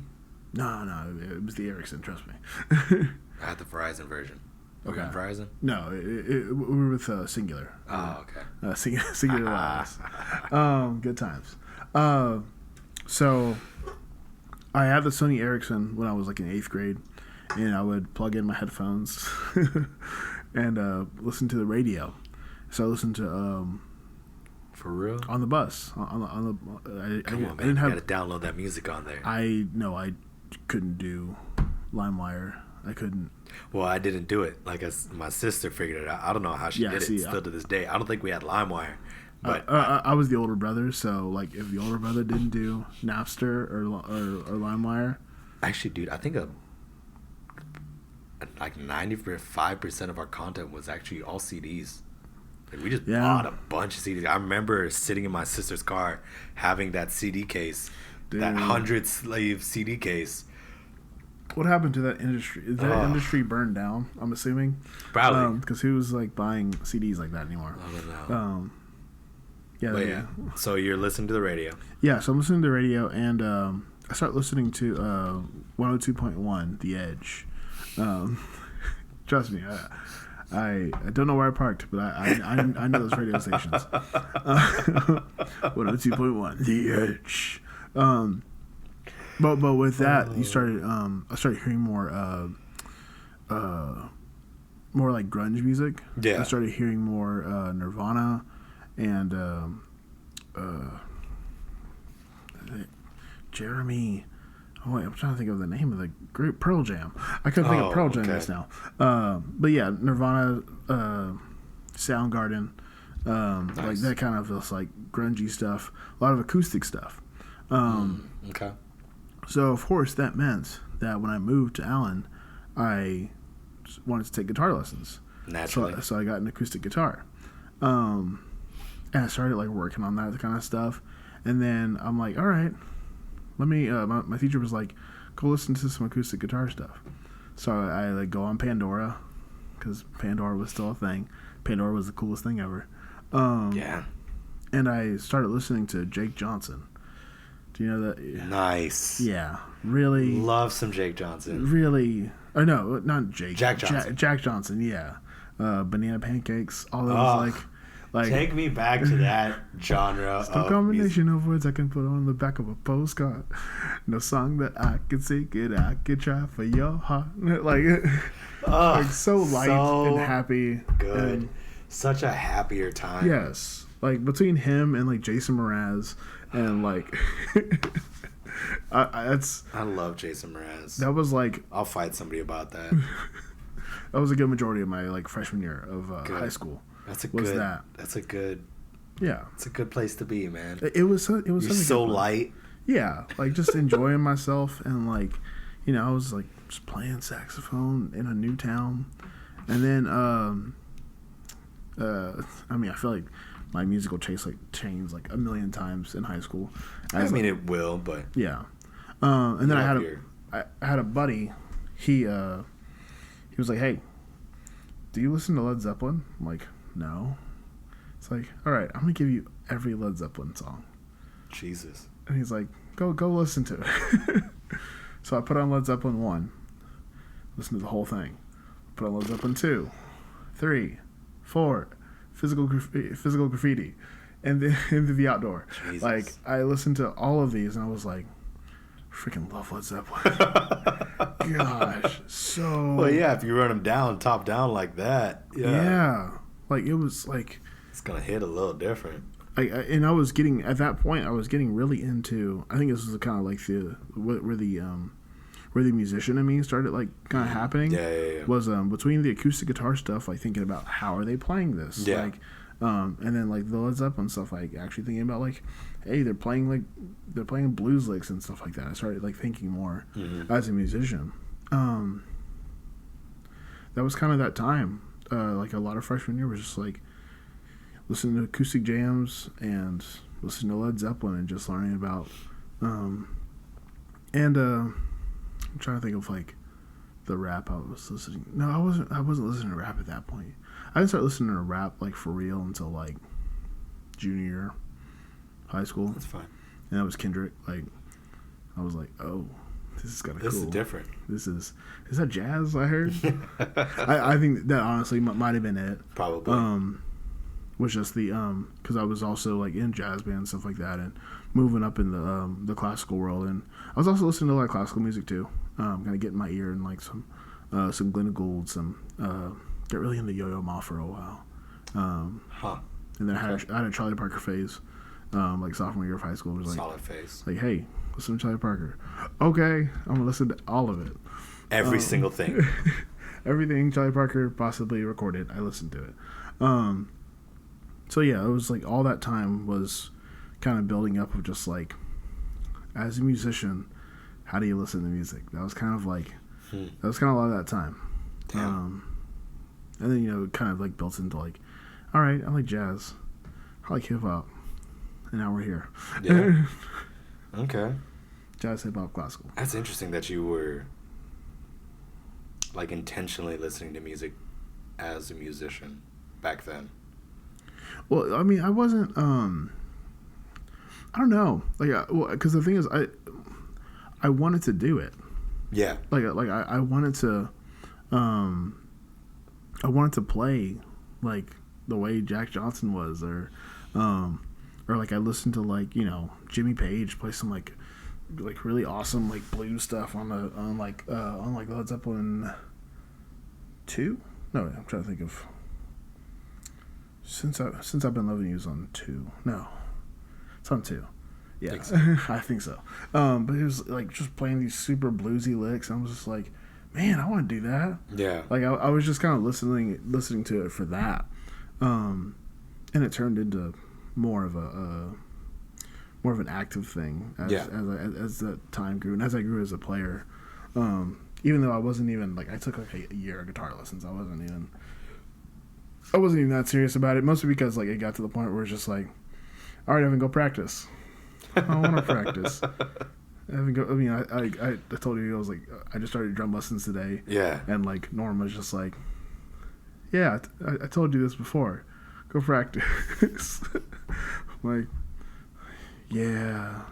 No, it was the Ericsson. Trust me. I had the Verizon version. Okay. Verizon? No, we were with Singular. Oh, okay. Singular Wireless. Good times. So I had the Sony Ericsson when I was like in 8th grade, and I would plug in my headphones and listen to the radio. So I listened to For real? on the bus. Come on, man. I didn't You have. gotta download that music on there. I couldn't do LimeWire. I couldn't. Well, I didn't do it. Like my sister figured it out. I don't know how she did it. Still to this day, I don't think we had LimeWire. But I was the older brother, so like if the older brother didn't do Napster or LimeWire. Actually, dude, I think like 95% of our content was actually all CDs. Like we just bought a bunch of CDs. I remember sitting in my sister's car having that CD case, that 100-sleeve CD case. What happened to that industry? Is that industry burned down? I'm assuming. Probably. Because who's like buying CDs like that anymore? I don't know. Yeah. So you're listening to the radio. Yeah, so I'm listening to the radio, and I start listening to 102.1 The Edge. Trust me, I don't know where I parked, but I know those radio stations. 102.1 The Edge. But with that, I started hearing more like grunge music. Yeah. I started hearing more Nirvana and Jeremy. Oh wait, I'm trying to think of the name of the group. Pearl Jam. I couldn't think of Pearl Jam just now. But yeah, Nirvana, Soundgarden, Nice. like that kind of just like grungy stuff. A lot of acoustic stuff. Okay. So of course that meant that when I moved to Allen, I wanted to take guitar lessons. Naturally. So I got an acoustic guitar, and I started like working on that kind of stuff. And then I'm like, all right, let me. My teacher was like, go listen to some acoustic guitar stuff. So I like go on Pandora, because Pandora was still a thing. Pandora was the coolest thing ever. Yeah. And I started listening to Jake Johnson. Do you know that? Nice. Yeah, really. Love some Jake Johnson. Really. Or no, not Jake. Jack Johnson. Jack Johnson, yeah. Banana Pancakes, all those like take me back to that genre it's the of combination of words I can put on the back of a postcard. No song that I can sing it, I can try for your heart. Like so light and happy. Good. And, such a happier time. yes. Like between him and like Jason Mraz and like I love Jason Mraz. that was like I'll fight somebody about that. that was a good majority of my like freshman year of high school. That's a good Yeah. It's a good place to be, man. It was You're so light. Yeah, like just enjoying myself and like, you know, I was like just playing saxophone in a new town, and then I mean, I feel like my musical taste like changed like a million times in high school. I mean, it will, but yeah. And then I had a buddy. He was like, "Hey, do you listen to Led Zeppelin?" I'm like, "No." It's like, "All right, I'm gonna give you every Led Zeppelin song." Jesus. And he's like, go listen to it. So I put on Led Zeppelin 1, listen to the whole thing. Put on Led Zeppelin 2, 3, 4, Physical Graffiti, and then Into the Outdoor. Jesus. Like, I listened to all of these, and I was like, freaking love Led Zeppelin. Gosh, so... Well, yeah, if you run them down, top down like that, yeah. Like, it was like... It's going to hit a little different. And I was getting, at that point, I was getting really into, I think this was kind of like where the musician in me started like kind of happening. Yeah. Was between the acoustic guitar stuff, like thinking about how are they playing this? Yeah. Like, and then like the Led Zeppelin stuff, like actually thinking about like, hey, they're playing blues licks and stuff like that. I started like thinking more as a musician. That was kind of that time. Like a lot of freshman year was just like, listening to acoustic jams and listening to Led Zeppelin and just learning about I'm trying to think of like the rap I was listening. No, I wasn't listening to rap at that point. I didn't start listening to rap like for real until like junior year high school. That's fine. And that was Kendrick. Like I was like, oh, this is kind of cool. This is different. Is that jazz I heard? I think that honestly might have been it. Probably. Was just the because I was also like in jazz band and stuff like that, and moving up in the classical world, and I was also listening to a lot of classical music too. Kind of getting my ear in like some Glenn Gould, some get really into Yo-Yo Ma for a while. Huh. And then I had a Charlie Parker phase, like sophomore year of high school. It was like, solid phase. Like, hey, listen to Charlie Parker. Okay, I'm gonna listen to all of it. Every single thing. Everything Charlie Parker possibly recorded, I listened to it. So yeah, it was like all that time was kind of building up of just like, as a musician, how do you listen to music? That was kind of like, that was kind of a lot of that time. Damn. And then, it kind of like built into like, all right, I like jazz, I like hip hop, and now we're here. Yeah. Okay. Jazz, hip hop, classical. That's interesting that you were like intentionally listening to music as a musician back then. Well, I mean, I wasn't. I don't know, like, because the thing is, I wanted to do it. Yeah. Like I wanted to, I wanted to play like the way Jack Johnson was, or like I listened to like Jimmy Page play some like really awesome like blues stuff on Led Zeppelin 2. No, I'm trying to think of since I've been loving you's on 2. No, it's on 2. Yeah, I think so. But it was like just playing these super bluesy licks. I was just like, man, I want to do that. Yeah. Like I was just kind of listening to it for that, and it turned into more of an active thing as that time grew, and as I grew as a player. Even though I wasn't even like, I took like a year of guitar lessons. I wasn't even that serious about it. Mostly because like it got to the point where it's just like, all right, Evan, go practice. I don't want to practice. I told you, I was like, I just started drum lessons today. Yeah. And like Norm was just like, yeah, I told you this before. Go practice. Like, yeah.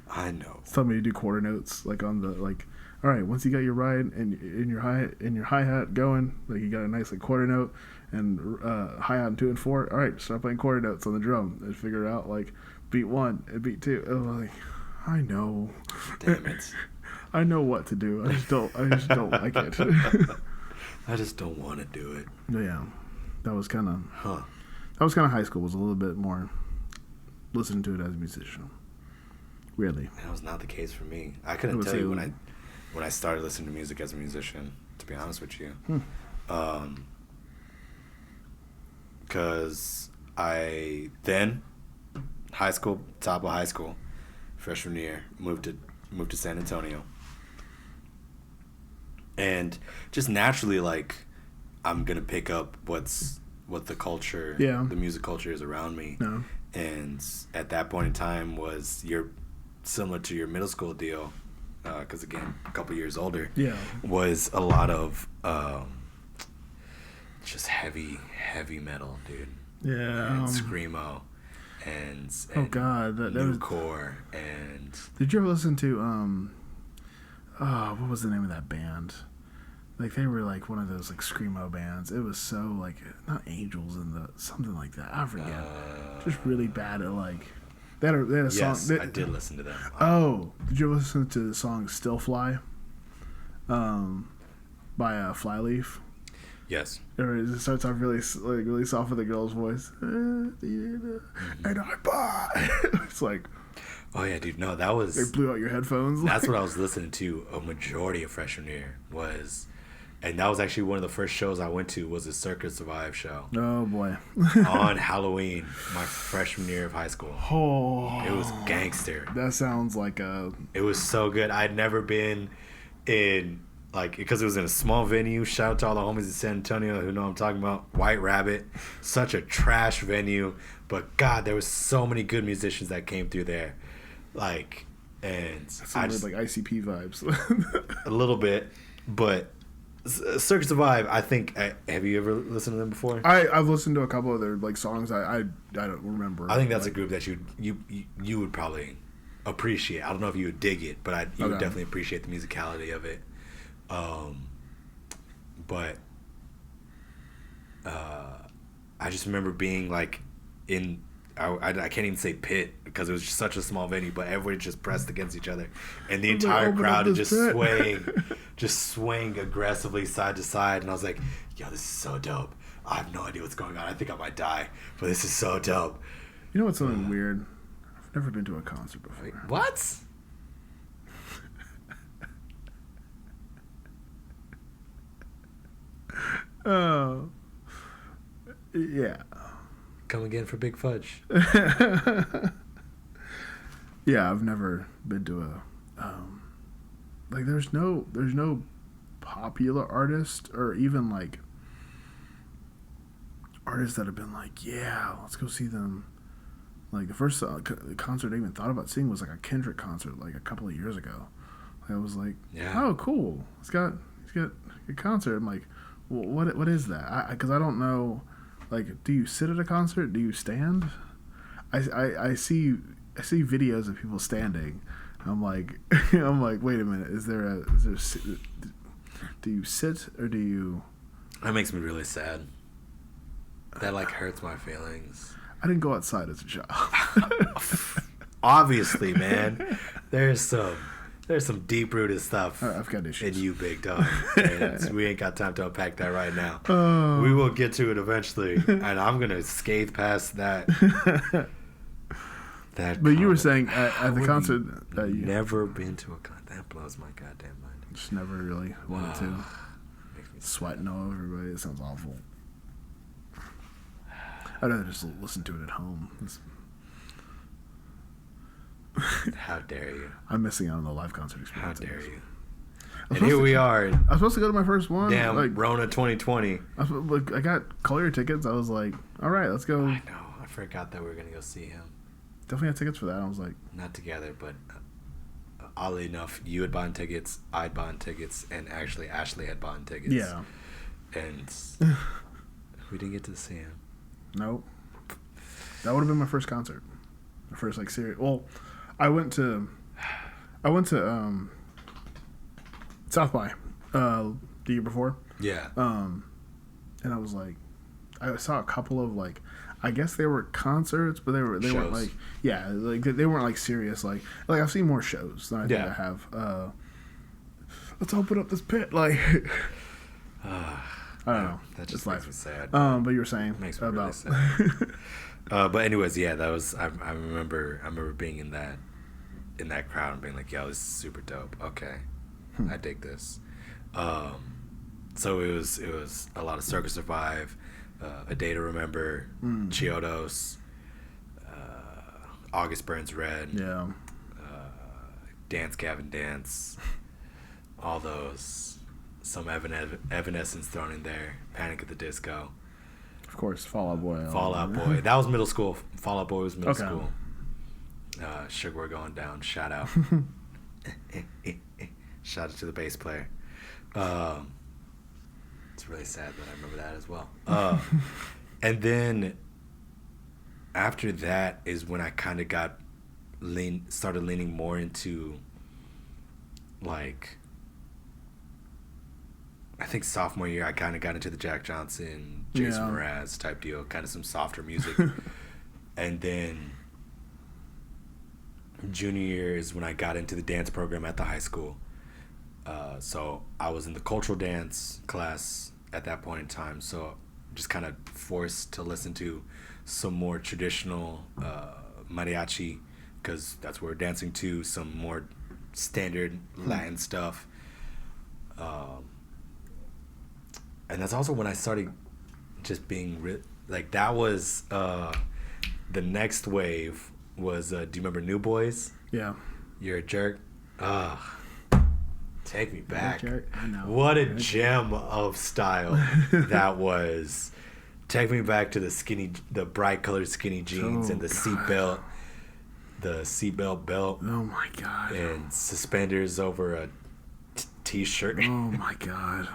I know. Tell me to do quarter notes, like on the like. All right, once you got your ride and in your hi hat going, like you got a nice like quarter note and hi hat and 2 and 4. All right, start playing quarter notes on the drum and figure out like beat 1 and beat 2. And I'm like, I know. Damn it. I know what to do. I just don't like it. I just don't want to do it. Yeah, that was kind of Huh. That was kind of high school. Was a little bit more listening to it as a musician. Weirdly, That was not the case for me. I couldn't tell you when I started listening to music as a musician, to be honest with you. Because I then, top of high school, freshman year, moved to San Antonio. And just naturally, like, I'm going to pick up what the culture, the music culture is around me. No. And at that point in time you're similar to your middle school deal, because again, a couple years older. Yeah. Was a lot of just heavy metal, dude. Yeah. And screamo, and oh god, that was core. And did you ever listen to what was the name of that band? Like they were like one of those like screamo bands. It was so like not Angels in the something like that. I forget. Just really bad at like. They had a song. Yes, I did listen to them. Oh, did you listen to the song "Still Fly"? By Flyleaf. Yes. It starts off really soft with a girl's voice, and I buy. It's like, oh yeah, dude. No, that was. They blew out your headphones. That's what I was listening to a majority of freshman year was. And that was actually one of the first shows I went to was a Circus Survive show. Oh, boy. On Halloween, my freshman year of high school. Oh. It was Gangster. That sounds like a... It was so good. I'd never been in, like, because it was in a small venue. Shout out to all the homies in San Antonio who know what I'm talking about. White Rabbit. Such a trash venue. But, God, there was so many good musicians that came through there. Like, and... I just like ICP vibes. A little bit, but... Circus Survive, I think. Have you ever listened to them before? I've listened to a couple of their like songs. I don't remember. I think that's a group that you would probably appreciate. I don't know if you would dig it, but you would definitely appreciate the musicality of it. But I just remember being like I can't even say pit because it was just such a small venue, but everybody just pressed against each other, and the I'm like, entire "Open up crowd is this just pit." swaying aggressively side to side, and I was like, yo, this is so dope. I have no idea what's going on. I think I might die, but this is so dope. You know what's something weird? I've never been to a concert before. Wait, what? Oh, yeah. Come again for Big Fudge. Yeah, I've never been to a like there's no popular artist or even like artists that have been like, yeah, let's go see them. Like the first concert I even thought about seeing was like a Kendrick concert like a couple of years ago. I was like, oh, cool. He's got a concert. I'm like, well, what is that? Because I don't know. Like, do you sit at a concert? Do you stand? I see videos of people standing. I'm like, wait a minute. Do you sit or do you? That makes me really sad. That like hurts my feelings. I didn't go outside as a child. Obviously, man. There's some deep rooted stuff I've got issues. in you, big dog. And we ain't got time to unpack that right now. We will get to it eventually, and I'm gonna scathe past that. But you were saying at the concert that you never been to a concert. That blows my goddamn mind. Just never really wanted to. Sweating all over everybody. It sounds awful. I'd rather just listen to it at home. How dare you? I'm missing out on the live concert experience. How dare you? And here we are. I was supposed to go to my first one. Damn, like, Rona 2020. I got Collier tickets. I was like, all right, let's go. I know. I forgot that we were going to go see him. Definitely had tickets for that. I was like... Not together, but oddly enough, you had bought tickets, I'd bought tickets, and actually Ashley had bought tickets. Yeah. And we didn't get to see him. Nope. That would have been my first concert. My first, like, serious... Well, I went to South by the year before. Yeah. And I was like... I saw a couple of, like... I guess they were concerts, but they weren't like, yeah, like they weren't like serious. Like I've seen more shows than I think I have. Let's open up this pit. Like, I don't know. That just makes me sad. But you were saying makes me about. Really sad. But anyways, yeah, that was. I remember being in that crowd and being like, yo, this is super dope. Okay, I dig this. So it was a lot of Circle Survive. A Day to Remember, Chiodos, August Burns Red, Dance Gavin Dance, all those, some Evanescence thrown in there, Panic at the Disco. Of course, Fall Out Boy. Fall Out Boy. That was middle school. Fall Out Boy was middle school. Sugar We're Going Down. Shout out. Shout out to the bass player. It's really sad that I remember that as well. And then after that is when I kind of started leaning more into, like, I think sophomore year I kind of got into the Jack Johnson, Jason Mraz type deal, kind of some softer music. And then junior year is when I got into the dance program at the high school. So I was in the cultural dance class at that point in time, so just kind of forced to listen to some more traditional mariachi, because that's what we're dancing to, some more standard Latin stuff. And that's also when I started just being like, that was the next wave was, do you remember New Boys? Yeah. You're a Jerk? Take me back. I know. What a gem of style that was. Take me back to the bright colored skinny jeans and the seatbelt belt. Oh my God. And suspenders over a t-shirt. Oh my God.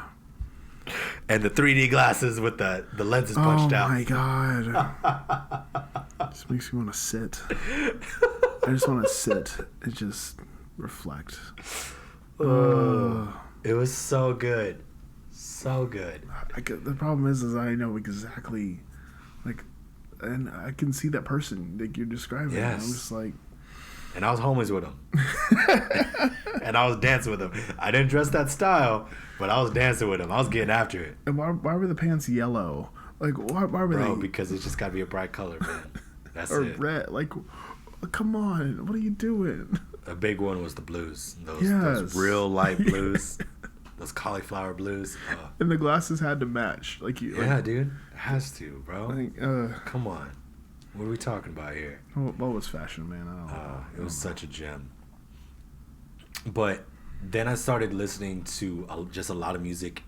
And the 3D glasses with the lenses punched out. Oh my God. This makes me want to sit. I just want to sit and just reflect. It was so good. So good. The problem is I know exactly, like, and I can see that person like you're describing. Yes. I'm just like, and I was homies with him, and I was dancing with him. I didn't dress that style, but I was dancing with him. I was getting after it. And why were the pants yellow? Like why were Bro, they? because it's just got to be a bright color, man. That's or it. red? Like, come on, what are you doing? A big one was the blues. Those Yes. real light blues. Those cauliflower blues. And the glasses had to match. Like you. Yeah, like, dude. It has to, bro. Like, Come on. What are we talking about here? what was fashion, man? I don't know. It was such a gem. But then I started listening to just a lot of music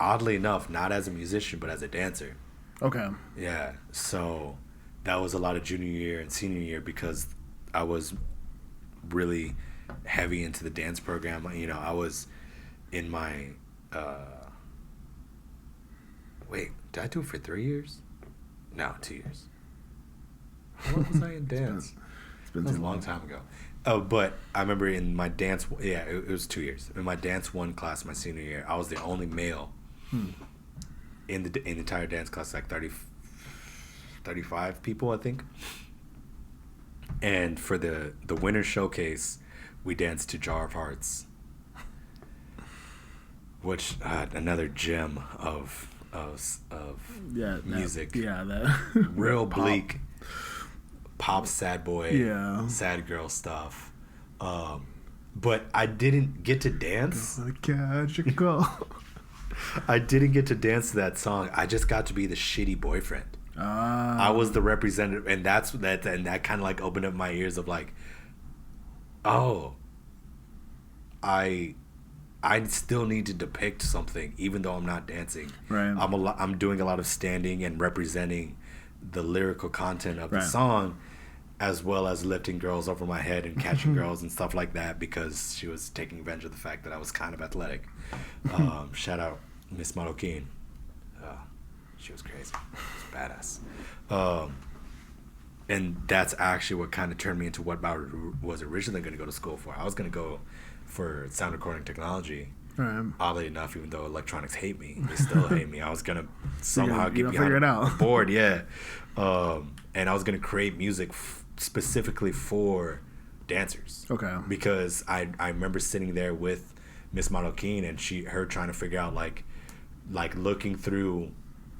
oddly enough, not as a musician, but as a dancer. Okay. Yeah. So that was a lot of junior year and senior year because I was really heavy into the dance program. You know, I was in my wait, did I do it for 3 years? No, 2 years. How long was I in dance? It's been That was too a long time ago. Oh, but I remember in my dance, it was 2 years. In my dance 1 class, my senior year, I was the only male in the entire dance class, like 35 people, I think. And for the winter showcase, we danced to Jar of Hearts, which another gem of music. That Real bleak pop sad boy, Yeah. sad girl stuff. But I didn't get to dance. Catch a call. I didn't get to dance to that song. I just got to be the shitty boyfriend. I was the representative, and that kind of like opened up my ears of like, oh, I still need to depict something even though I'm not dancing. Right. I'm doing a lot of standing and representing the lyrical content of the Right. song, as well as lifting girls over my head and catching girls and stuff like that, because she was taking advantage of the fact that I was kind of athletic. Shout out Miss Marroquin. She was crazy. She was badass. And that's actually what kind of turned me into what I was originally going to go to school for. I was going to go for sound recording technology. Right. Oddly enough, even though electronics hate me, they still hate me. I was going to somehow get figure it behind out. the board, yeah. And I was going to create music specifically for dancers. Okay. Because I remember sitting there with Miss Marroquin and her trying to figure out like looking through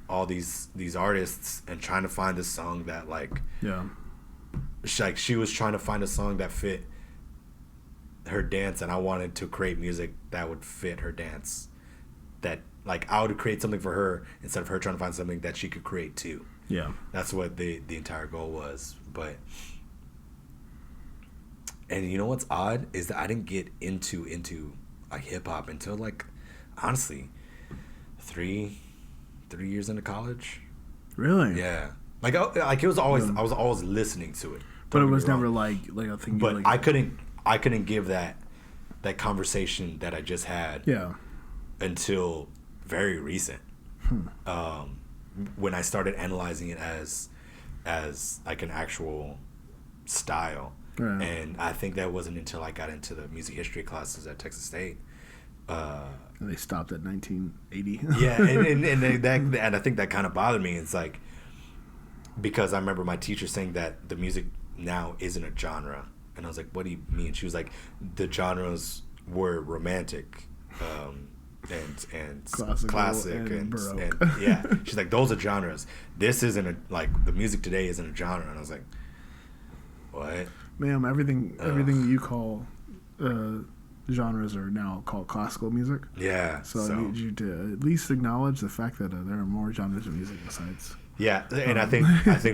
all these artists and trying to find a song that she was trying to find a song that fit her dance, and I wanted to create music that would fit her dance, that like I would create something for her instead of her trying to find something that she could create too. Yeah. That's what the entire goal was. But and you know what's odd is that I didn't get into like hip hop until like honestly 3 years into college. Really? Yeah. Like it was always I was always listening to it. But it Don't get was me wrong. never like a thing. But like, I couldn't give that conversation that I just had Yeah. until very recent. When I started analyzing it as like an actual style. Right. And I think that wasn't until I got into the music history classes at Texas State. And they stopped at 1980. Yeah, and I think that kind of bothered me. It's like, because I remember my teacher saying that the music now isn't a genre, and I was like, "What do you mean?" She was like, "The genres were romantic, and Classical classic and Baroque." and yeah." She's like, "Those are genres. This isn't like the music today isn't a genre." And I was like, "What?" Ma'am, everything you call genres are now called classical music. Yeah. So I need you to at least acknowledge the fact that there are more genres of music besides. Yeah, and I think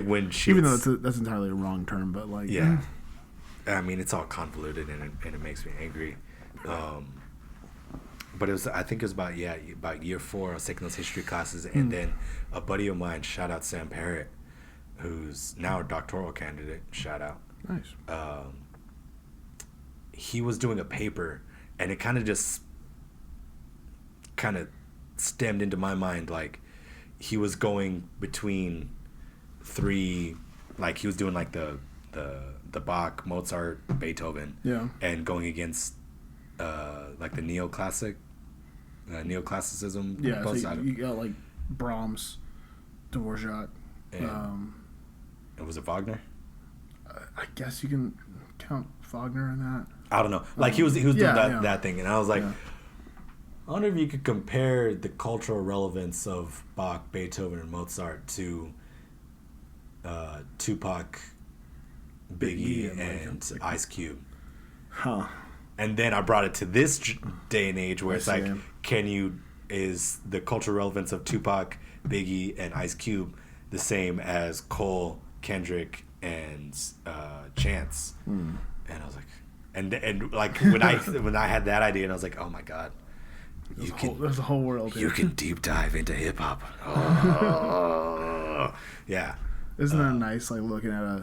when she even though that's entirely a wrong term, but like yeah, I mean it's all convoluted and it makes me angry. But I think it was about year 4. I was taking those history classes, and then a buddy of mine, shout out Sam Parrott, who's now a doctoral candidate. Shout out. Nice. He was doing a paper, and it kind of stemmed into my mind like he was going between 3, like he was doing like the Bach, Mozart, Beethoven, Yeah. and going against like the neoclassicism. Yeah, both so sides. you got like Brahms, Dvorak, And was it Wagner? I guess you can count Wagner in that. I don't know. Like he was doing that thing, and I was like, Yeah. I wonder if you could compare the cultural relevance of Bach, Beethoven, and Mozart to Tupac, Biggie, and Ice Cube. Huh. And then I brought it to this day and age where it's like, is the cultural relevance of Tupac, Biggie, and Ice Cube the same as Cole, Kendrick, and Chance? And I was like, and like when I had that idea, and I was like, oh my god, there's a whole world here. You can deep dive into hip hop. Oh, yeah. Isn't that nice? Like looking at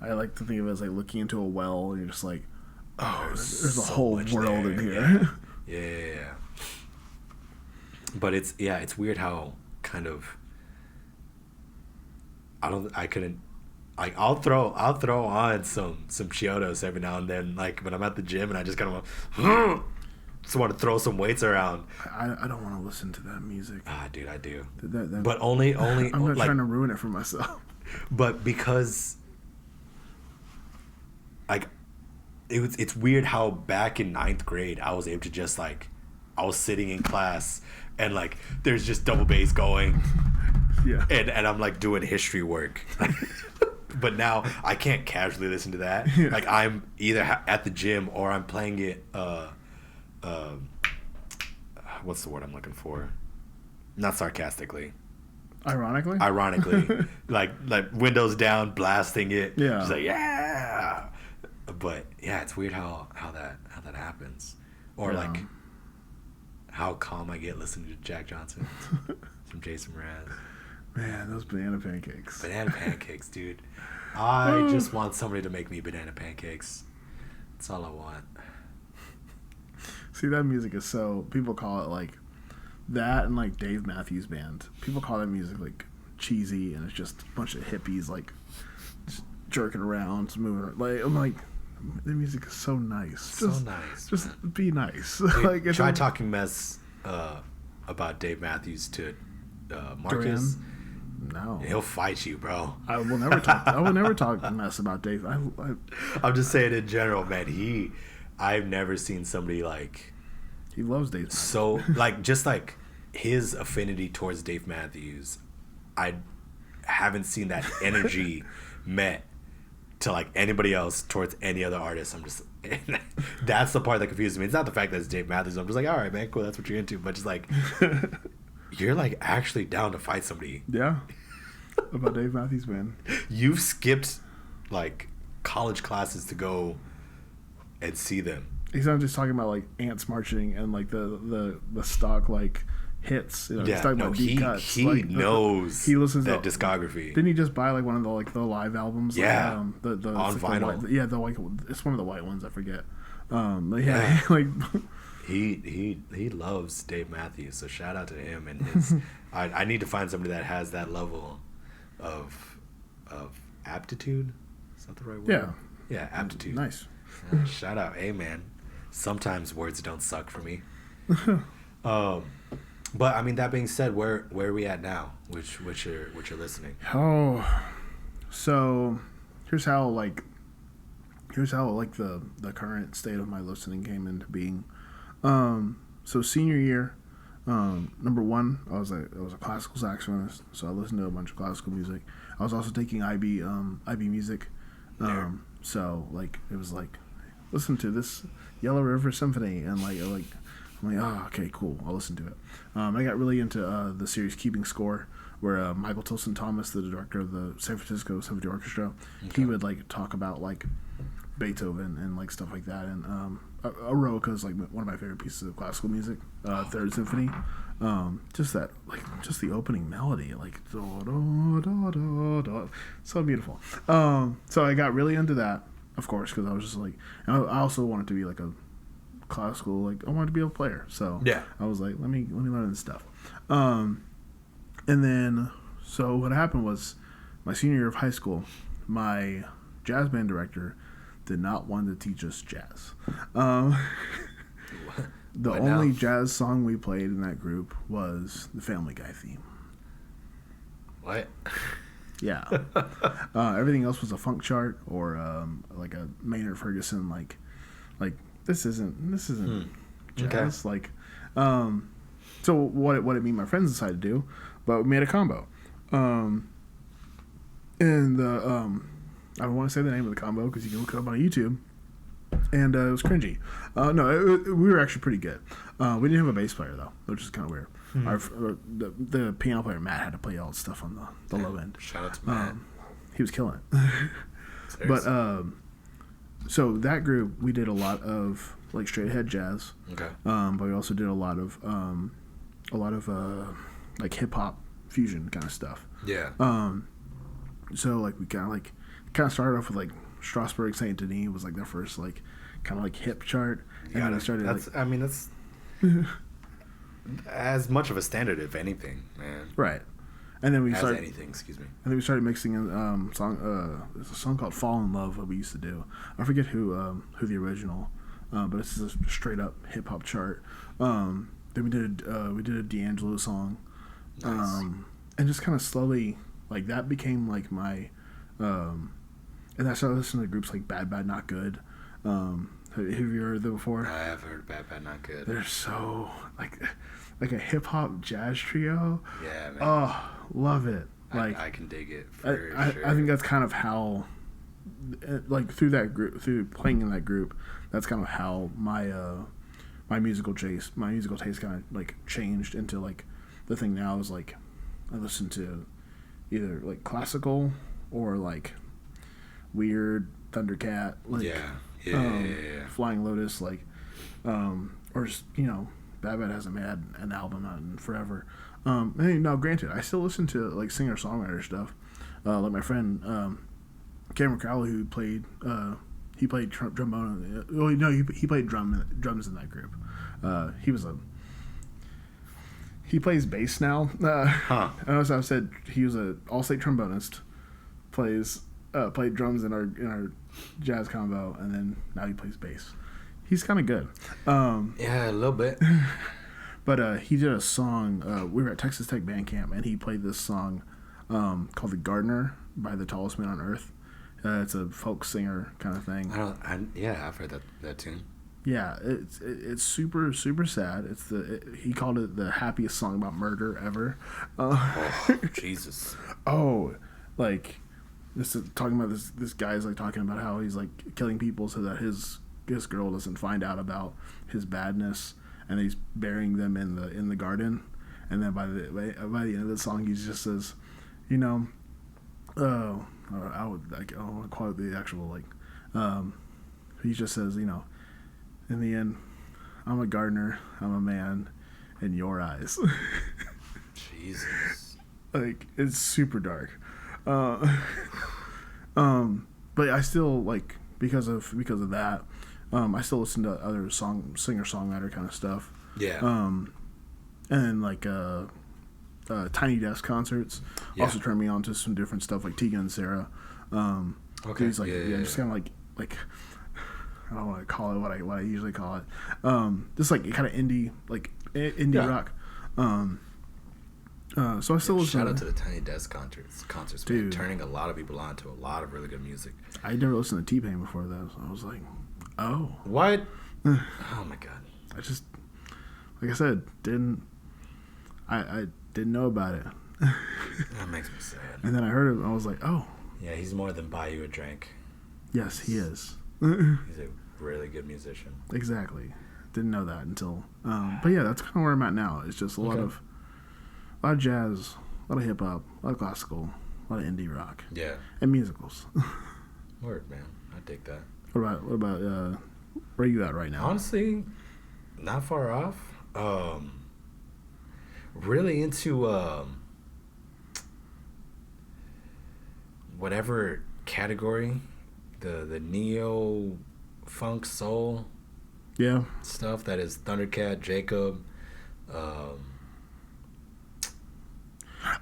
I like to think of it as like looking into a well, and you're just like, oh, there's a whole world in here. Yeah. But it's weird how kind of I'll throw on some Chiodos every now and then, like when I'm at the gym and I just kind of just want to throw some weights around. I don't want to listen to that music. Dude, I do. But only I'm not trying to ruin it for myself. But because like it's weird how back in 9th grade I was able to just like I was sitting in class and like there's just double bass going. Yeah. And I'm like doing history work. But now I can't casually listen to that. Yeah. Like I'm either at the gym or I'm playing it what's the word I'm looking for? Not sarcastically. Ironically. like windows down, blasting it. Yeah. Just like, yeah. But yeah, it's weird how that happens. Or like how calm I get listening to Jack Johnson. Some Jason Mraz. Man, those banana pancakes. Banana pancakes, dude. I just want somebody to make me banana pancakes. That's all I want. See, that music is so... People call it, like... That and, like, Dave Matthews Band. People call that music, like, cheesy, and it's just a bunch of hippies, like, just jerking around, moving... Like, I'm like... The music is so nice. Nice. Just be nice. Dude, like, try talking mess about Dave Matthews to Marcus. Duran? No, he'll fight you, bro. I will never talk mess about Dave. I'm just saying in general, man. I've never seen somebody like he loves Dave. So like just like his affinity towards Dave Matthews, I haven't seen that energy met to like anybody else towards any other artist. I'm just that's the part that confuses me. It's not the fact that it's Dave Matthews. I'm just like, all right, man, cool, that's what you're into. But just like you're like actually down to fight somebody. Yeah. About Dave Matthews, man. You've skipped like college classes to go and see them. He's not just talking about like ants marching and like the stock like hits. You know, he's talking about deep cuts. He like, knows he listens that to discography. Didn't he just buy like one of the live albums? Yeah. Like, the on vinyl. the white. It's one of the white ones. I forget. Yeah. Like. He loves Dave Matthews, so shout out to him and his. I need to find somebody that has that level of aptitude. Is that the right word? Yeah, aptitude. Nice. Shout out, hey man. Sometimes words don't suck for me. But I mean, that being said, where are we at now? Which you're listening? Oh, so here's how the current state of my listening came into being. So senior year, number one, I was a classical saxophonist, so I listened to a bunch of classical music. I was also taking IB music, so like it was like, listen to this Yellow River Symphony, and I'm like, oh, okay, cool, I'll listen to it. I got really into the series Keeping Score, where Michael Tilson Thomas, the director of the San Francisco Symphony Orchestra, he would like talk about like Beethoven and like stuff like that, and Eroica is like one of my favorite pieces of classical music. Third Symphony, just the opening melody, like da, da, da, da, da. So beautiful. So I got really into that, of course, because I was just like, and I also wanted to be like a classical, like I wanted to be a player. So yeah, I was like, let me learn this stuff. And then so what happened was, my senior year of high school, my jazz band director did not want to teach us jazz. The only jazz song we played in that group was the Family Guy theme. What? Yeah. Everything else was a funk chart or like a Maynard Ferguson like this isn't jazz. Okay. Like so what me and my friends decided to do, but we made a combo. And I don't want to say the name of the combo because you can look it up on YouTube. And it was cringy. We were actually pretty good. We didn't have a bass player though, which is kind of weird. The piano player Matt had to play all the stuff on the low end. Shout out to Matt. He was killing it. But so that group we did a lot of like straight ahead jazz. Okay. But we also did a lot of like hip hop fusion kind of stuff. Yeah. So like we kind of started off with like Strasbourg Saint Denis was like their first like kind of like hip chart, and then we started. That's as much of a standard, if anything, man. Right, and then we started anything. Excuse me. And then we started mixing in there's a song called "Fall in Love" that we used to do. I forget who the original, but it's just a straight up hip hop chart. Then we did a D'Angelo song, Nice. and just kind of slowly like that became like my. And I started listening to groups like Bad Bad Not Good. Have you heard them before? I have heard Bad Bad Not Good. They're so like a hip hop jazz trio. Yeah, man. Oh, love it. Like I can dig it for sure. I think that's kind of how, like through playing in that group, that's kind of how my my musical taste kind of like changed into like the thing now is like I listen to either like classical or like weird Thundercat, like yeah. Flying Lotus, like or just Bad Bad hasn't had an album out in forever. And now granted, I still listen to like singer songwriter stuff, like my friend Cameron Crowley who played trombone. Well, no, he played drums in that group. He plays bass now. As I said, he was a all-state trombonist. Played drums in our jazz combo, and then now he plays bass. He's kind of good. Yeah, a little bit. But he did a song. We were at Texas Tech Band Camp, and he played this song called "The Gardener" by the Tallest Man on Earth. It's a folk singer kind of thing. I've heard that tune. Yeah, it's super super sad. He called it the happiest song about murder ever. Oh, Jesus. Oh, like this is talking about this guy's like talking about how he's like killing people so that his girl doesn't find out about his badness, and he's burying them in the garden, and then by the end of the song he just says, I would quote the actual he just says, in the end, I'm a gardener, I'm a man in your eyes. Jesus. Like it's super dark. But I still like because of that, I still listen to other singer songwriter kind of stuff. Yeah. And like Tiny Desk concerts also turn me on to some different stuff like Tegan and Sarah. Okay. He's like just kind of like I don't want to call it what I usually call it. Just like kind of indie rock. So I still listen. Shout out to the Tiny Desk concerts, dude. man, turning a lot of people on to a lot of really good music. I never listened to T-Pain before that, so I was like, oh, what? Oh my god! I just, like I said, I didn't know about it. That makes me sad. And then I heard it, and I was like, oh, yeah, he's more than buy you a drink. Yes, he is. He's a really good musician. Exactly. Didn't know that until. But yeah, that's kind of where I'm at now. It's just a lot of jazz, a lot of hip hop, a lot of classical, a lot of indie rock. Yeah. And musicals. Word, man. I dig that. What about where are you at right now? Honestly, not far off. Really into whatever category, the neo funk soul stuff that is Thundercat, Jacob.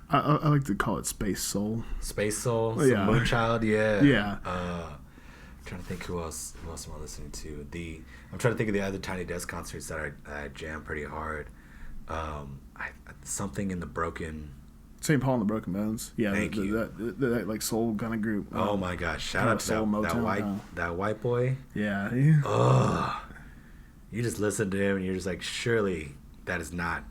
I like to call it space soul. Space soul, Moonchild, yeah. I'm trying to think who else am I listening to. I'm trying to think of the other Tiny Desk concerts that I jam pretty hard. Something in the Broken St. Paul and the Broken Bones. Yeah, Thank you. That like soul kind of group. Oh my gosh! Shout out to that white boy. Yeah. Oh, you just listen to him and you're just like, surely that is not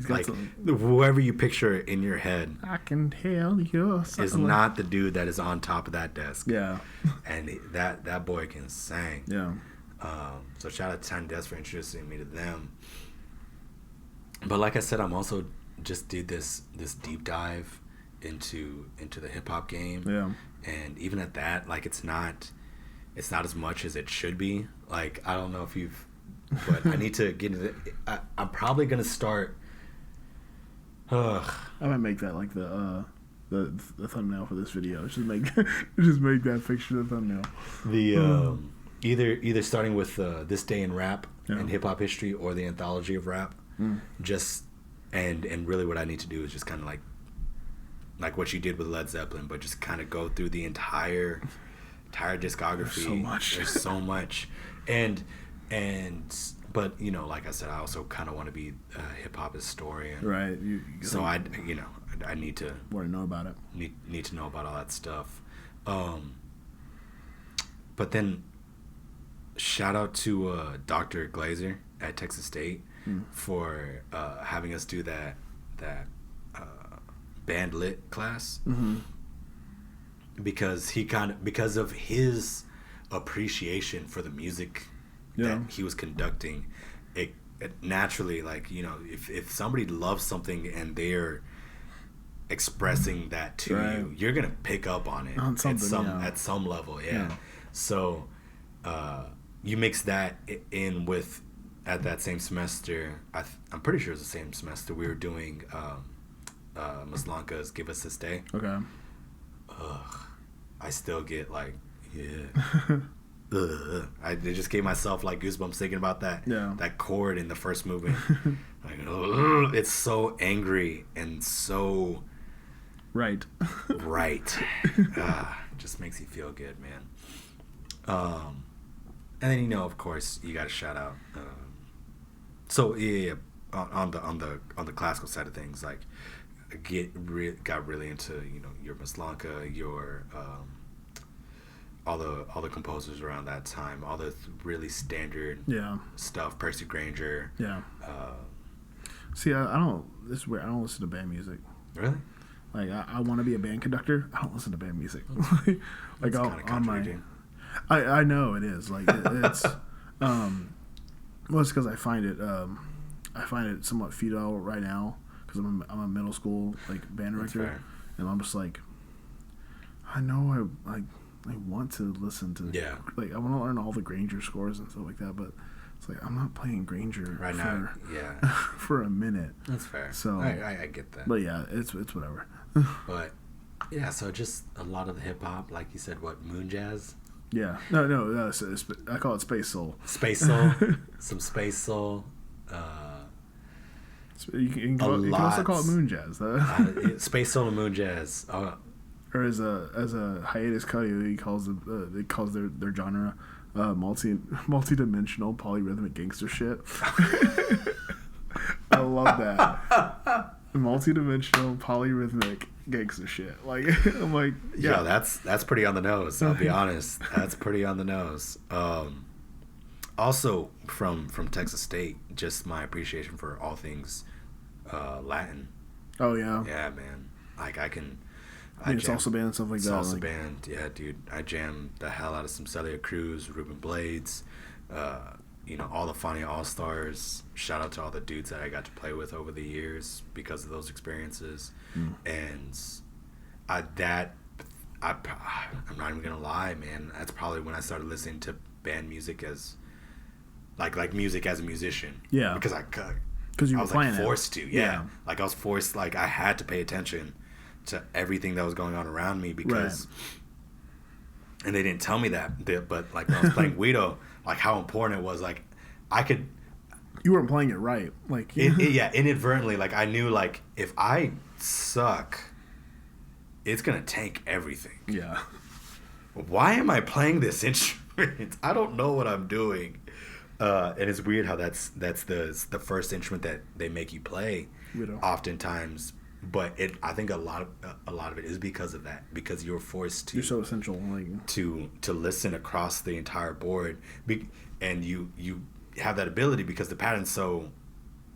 like whoever you picture in your head. I can tell you is not the dude that is on top of that desk. Yeah, and that boy can sing. Yeah. So shout out to Tiny Desk for introducing me to them. But like I said, I'm also just did this deep dive into the hip hop game. Yeah. And even at that, like it's not as much as it should be. Like I don't know if you've, but I need to get into it. I'm probably gonna start. I might make that like the thumbnail for this video. Just make that picture the thumbnail. The either starting with This Day in Rap and hip hop history, or the anthology of rap. Just and really what I need to do is just kind of like what you did with Led Zeppelin, but just kind of go through the entire discography. There's so much. And but you know, like I said, I also kind of want to be a hip hop historian. Right. So I need to want to know about it. Need to know about all that stuff. But then shout out to Dr. Glazer at Texas State for having us do that band lit class. Because because of his appreciation for the music that he was conducting, it naturally, like, you know, if somebody loves something and they're expressing that to you, you're gonna pick up on it at some level. So you mix that in with, at that same semester, I'm pretty sure it was the same semester, we were doing Maslanka's Give Us This Day. Okay. I still get like, I just gave myself like goosebumps thinking about that chord in the first movement. Like, it's so angry and so right. Just makes you feel good, man. And then, you know, of course, you got to shout out. So on the classical side of things, like got really into, you know, your Maslanka, your all the composers around that time, all the really standard stuff, Percy Grainger. See, I don't. This is weird. I don't listen to band music. Really? Like I want to be a band conductor. I don't listen to band music. Like on my. I know it is like it's well, it's because I find it somewhat futile right now because I'm a middle school like band director, and I'm just like, I know I want to listen to like I want to learn all the Grainger scores and stuff like that, but it's like I'm not playing Grainger right now. For a minute. That's fair. So I get that. But yeah, it's whatever. But yeah, so just a lot of the hip hop, like you said, what, moon jazz? Yeah. No. I call it space soul. Space soul. Some space soul. You can also call it moon jazz. Space soul and moon jazz. Or as a hiatus Cuddy, he calls their genre multi-dimensional polyrhythmic gangster shit. I love that. Multi-dimensional polyrhythmic gangster shit. Like I'm like, yeah, that's pretty on the nose. I'll be honest, that's pretty on the nose. Also from Texas State, just my appreciation for all things Latin. Oh yeah. Yeah, man. Like it's salsa band and stuff like that. Salsa band, yeah, dude. I jammed the hell out of some Celia Cruz, Ruben Blades, you know, all the Fania All-Stars. Shout out to all the dudes that I got to play with over the years because of those experiences. And I'm not even gonna lie, man. That's probably when I started listening to band music as like music as a musician. Yeah, because you were playing forced to. Yeah, like I was forced. Like I had to pay attention to everything that was going on around me because, and they didn't tell me that. But like when I was playing Guido, like how important it was. Like I could. You weren't playing it right, like inadvertently. Like I knew, like if I suck, it's gonna tank everything. Yeah. Why am I playing this instrument? I don't know what I'm doing. And it's weird how that's the first instrument that they make you play. Guido. Oftentimes, but I think a lot of it is because of that, because you're forced to, you're so essential, like, to listen across the entire board, and you have that ability because the pattern's so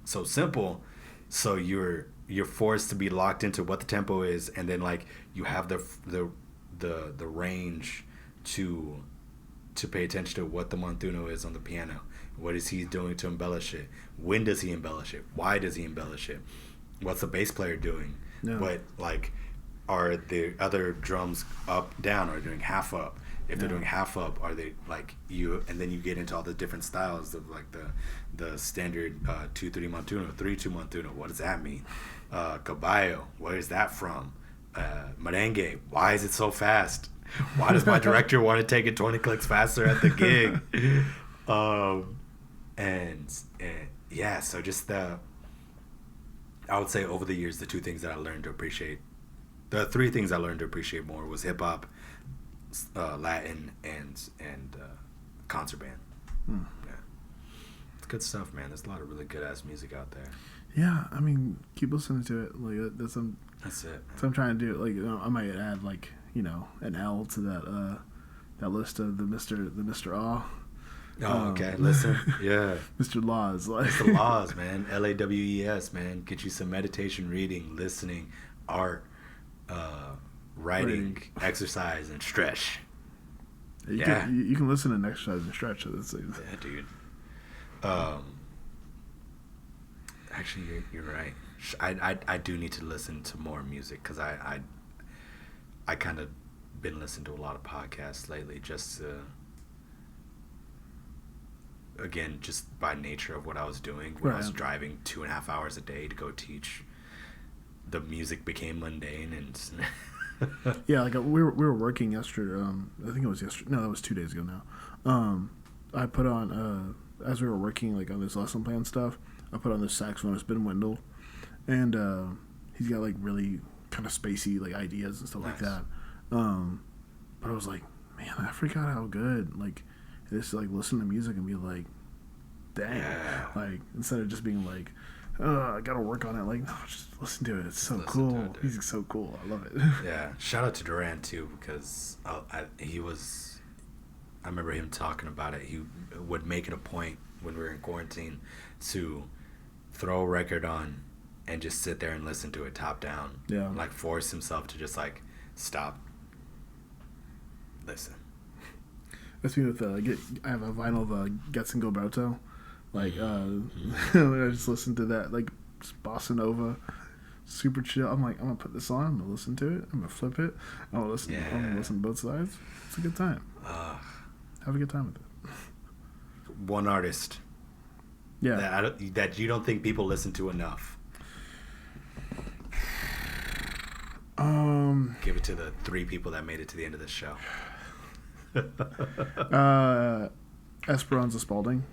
simple, so you're forced to be locked into what the tempo is, and then like you have the range to pay attention to what the montuno is on the piano. What is he doing to embellish it? When does he embellish it? Why does he embellish it? What's the bass player doing? Yeah. What, like, are the other drums up, down? Are they doing half up? If they're doing half up, are they like you? And then you get into all the different styles of like the standard 2-3 montuno, 3-2 montuno. What does that mean? Caballo, where is that from? Merengue, why is it so fast? Why does my director want to take it 20 clicks faster at the gig? And yeah, so just I would say over the years, the three things I learned to appreciate more was hip hop, Latin, and concert band. Yeah, it's good stuff, man. There's a lot of really good ass music out there. Yeah, I mean, keep listening to it. Like that's it. So I'm trying to do, like, I might add, like, an L to that list of the Mr. Awe. Oh, okay. Listen, yeah. Mr. Laws, like Mr. Laws, man. LAWES, man. Get you some meditation, reading, listening, art, writing, exercise, and stretch. You can listen and exercise and stretch. Yeah, dude. Actually, you're right. I do need to listen to more music, because I kind of been listening to a lot of podcasts lately, just to, again, just by nature of what I was doing when I was driving 2.5 hours a day to go teach. The music became mundane, and yeah, like we were working yesterday. I think it was yesterday. No, that was 2 days ago now. I put on as we were working, like, on this lesson plan stuff, I put on this saxophonist, Ben Wendell, and he's got, like, really kind of spacey, like, ideas and stuff like that. But I was like, man, I forgot how good, like, it is to, like, listen to music and be like, dang, like, instead of just being like, I gotta work on it, like, no, just listen to it. It's so cool. Music's so cool. I love it. Yeah, shout out to Bourdain too, because I remember him talking about it. He would make it a point when we were in quarantine to throw a record on and just sit there and listen to it top down. Yeah. Like, force himself to just, like, stop, listen. That's me with I have a vinyl of Getz and Gilberto. Like, I just listen to that, like, just bossa nova, super chill. I'm like, I'm gonna put this on. I'm gonna listen to it. I'm gonna flip it. I'm gonna listen. I'm gonna listen to both sides. It's a good time. Have a good time with it. One artist. Yeah. That you don't think people listen to enough. Give it to the 3 people that made it to the end of this show. Esperanza Spalding.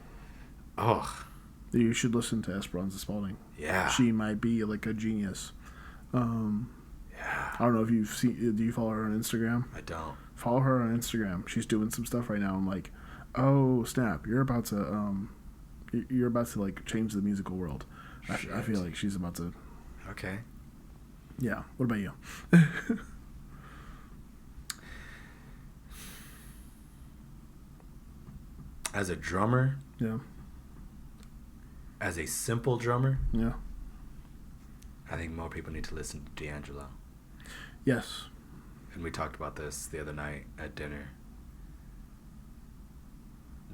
Oh. You should listen to Esperanza Spalding. Yeah. She might be, like, a genius. Yeah. I don't know if you've seen. Do you follow her on Instagram? I don't. Follow her on Instagram. She's doing some stuff right now. I'm like, oh snap! You're about to like change the musical world. I feel like she's about to. Okay. Yeah. What about you? As a drummer. Yeah. As a simple drummer. Yeah. I think more people need to listen to D'Angelo. Yes. And we talked about this the other night at dinner.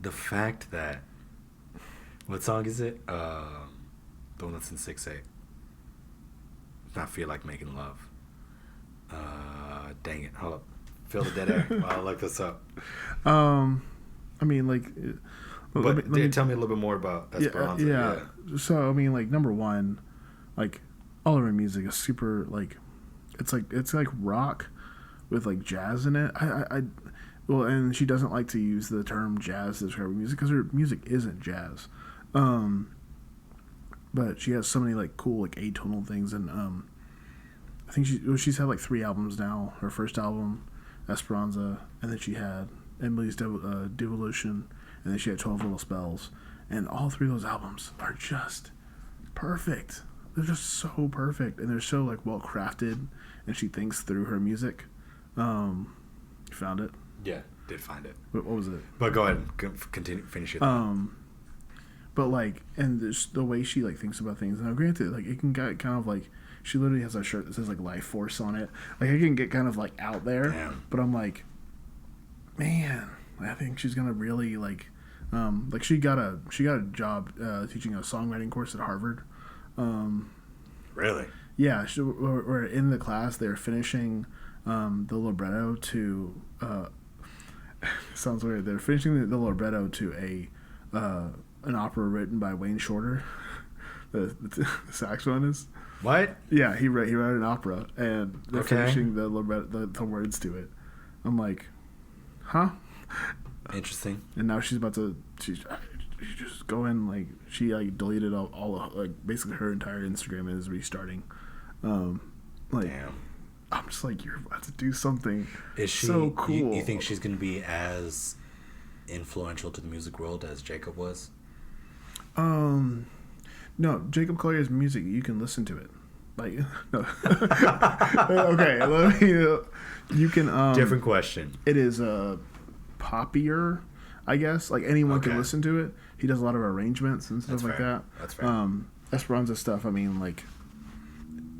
The fact that... What song is it? The one that's in 6/8. Not Feel Like Making Love. Dang it. Hold up. Fill the dead air while I look this up. I mean, like... But tell me a little bit more about Esperanza. Yeah. So, I mean, like, number one, like, all of her music is super, like... It's like rock with, like, jazz in it. Well, and she doesn't like to use the term jazz to describe her music because her music isn't jazz. But she has so many, like, cool, like, atonal things. And I think she's had, like, 3 albums now. Her first album, Esperanza, and then she had Emily's Devolution, and then she had 12 Little Spells. And all 3 of those albums are just perfect. they're just so perfect, and they're so like well crafted, and she thinks through her music. You found it? Yeah, did find it. What was it? But go ahead, continue, finish it. But like, and the way she like thinks about things. Now, granted, like it can get kind of like she literally has a shirt that says like Life Force on it. Like it can get kind of like out there. Damn. But I'm like, man, I think she's gonna really like she got a job teaching a songwriting course at Harvard. Really? Yeah, we're in the class. They're finishing the libretto to. Sounds weird. They're finishing the libretto to an opera written by Wayne Shorter, the saxophonist. What? Yeah, he wrote an opera, and they're Okay. finishing the libretto, the words to it. I'm like, huh? Interesting. And now she's about to she just go in like she like deleted all of, like basically her entire Instagram and is restarting. Like, Damn. I'm just like, you're about to do something. Is she so cool? You think she's gonna be as influential to the music world as Jacob was? No, Jacob Collier's music, you can listen to it. Like, no. Okay, let me, you can, Different question. it is, poppier, I guess. Like, anyone Okay. can listen to it. He does a lot of arrangements and stuff That's like fair. that. That's fair. Esperanza stuff, I mean, like,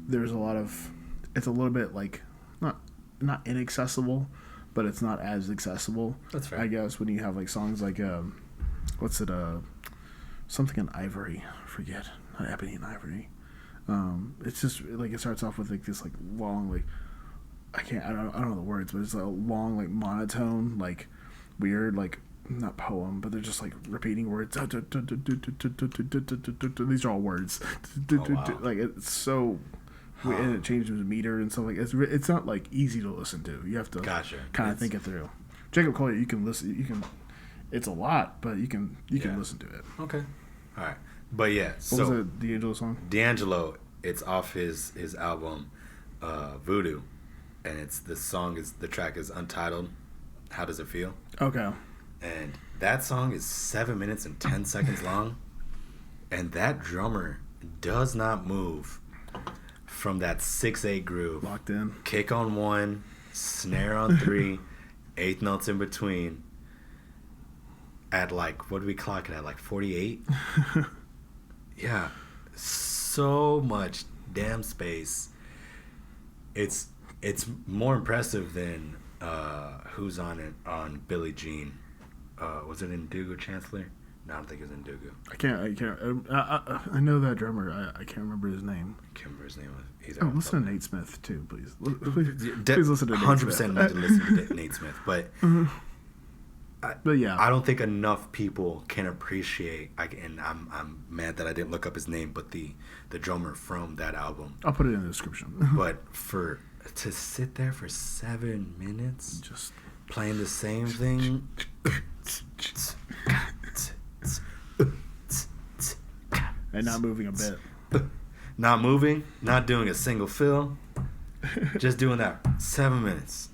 there's a lot of, it's a little bit, like, not inaccessible, but it's not as accessible. That's fair. I guess, when you have, like, songs like, what's it, something in Ivory, I forget, not Ebony and Ivory. It's just like it starts off with like this like long like I don't know the words, but it's a long like monotone like weird like not poem, but they're just like repeating words. These are all words. wow. Like it's so and it changes meter and stuff like it's not like easy to listen to. You have to Gotcha. kind of think it through. Jacob Collier, you can listen. You can. It's a lot, but you can listen to it. Okay. All right. But yeah, What so was the D'Angelo song? D'Angelo, it's off his album Voodoo, and the track is Untitled. How does it feel? Okay. And that song is 7 minutes and 10 seconds long, and that drummer does not move from that 6/8 groove. Locked in. Kick on 1, snare on 3, eighth notes in between. At like, what do we clock it at? Like 48? Yeah. So much damn space. It's more impressive than who's on it on Billie Jean. Was it Ndugu Chancellor? No, I don't think it was Ndugu. I know that drummer. I can't remember his name. I can't remember his name. He's Listen to Nate Smith too, please. Please listen to Nate 100% Smith. meant to listen to Nate Smith, but But yeah, I don't think enough people can appreciate. And I'm mad that I didn't look up his name, but the drummer from that album. I'll put it in the description. But to sit there for 7 minutes, Just playing the same thing, and not moving a bit. not moving, not doing a single fill, just doing that 7 minutes.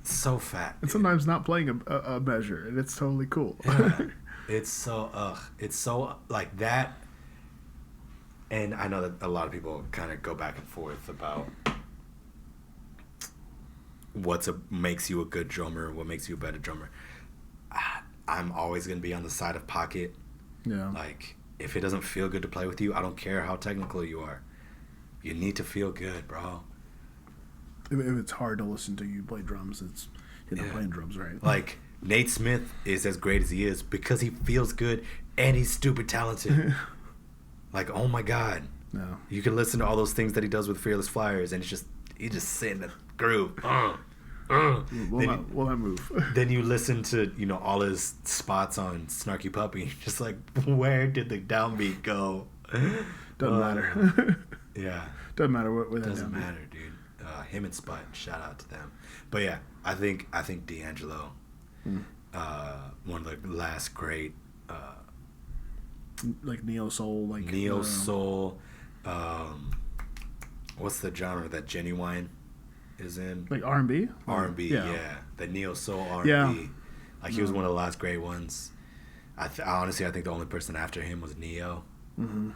So fat. And sometimes not playing a measure, and it's totally cool. Yeah. It's so like that. And I know that a lot of people kind of go back and forth about makes you a good drummer, what makes you a better drummer. I'm always going to be on the side of pocket. Yeah. Like, if it doesn't feel good to play with you, I don't care how technical you are. You need to feel good, bro. If it's hard to listen to you play drums, it's you're not playing drums right. Like, Nate Smith is as great as he is because he feels good and he's stupid talented. Like, oh my God. No. You can listen to all those things that he does with Fearless Flyers, and he just sit in the groove. Will I move? Then you listen to, all his spots on Snarky Puppy. Just like, where did the downbeat go? Doesn't matter. Yeah. Doesn't matter where that Doesn't downbeat. matter, dude. Him and Spud, shout out to them. But yeah, I think D'Angelo, one of the last great Like neo soul, like neo soul. What's the genre that Genuine is in? like R&B. R&B, yeah. The neo soul R&B. Yeah. Like he was one of the last great ones. Honestly, I think the only person after him was Neo. Mm-hmm.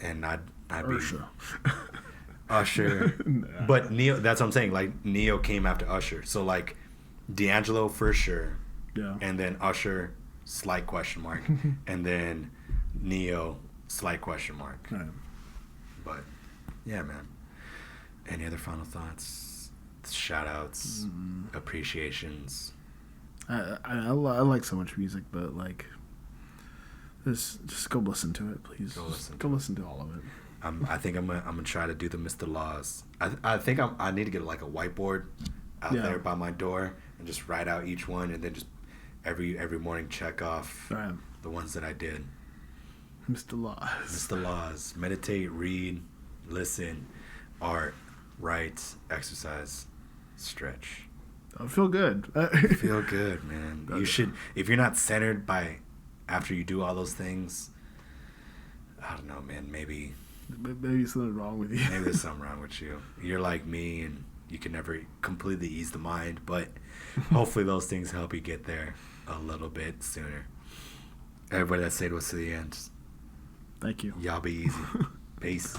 and I'd be Usher. Usher. Nah. But Neo, that's what I'm saying. Like Neo came after Usher, so like D'Angelo for sure, Yeah. and then Usher, slight question mark, and then Neo, slight question mark. Right. But yeah, man. Any other final thoughts? Shout outs, appreciations. I like so much music, but like, just go listen to it, please. Go listen to all of it. I think I'm gonna try to do the Mr. Laws. I think I need to get like a whiteboard out there by my door and just write out each one, and then just every morning check off the ones that I did. Mr. Laws. Mr. Laws. Meditate, read, listen, art, write, exercise, stretch. I feel good. Feel good, man. You should. If you're not centered by after you do all those things, I don't know, man. Maybe something wrong with you. Maybe there's something wrong with you. You're like me, and you can never completely ease the mind, but hopefully those things help you get there a little bit sooner. Everybody that stayed with us to the end, thank you. Y'all be easy. Peace.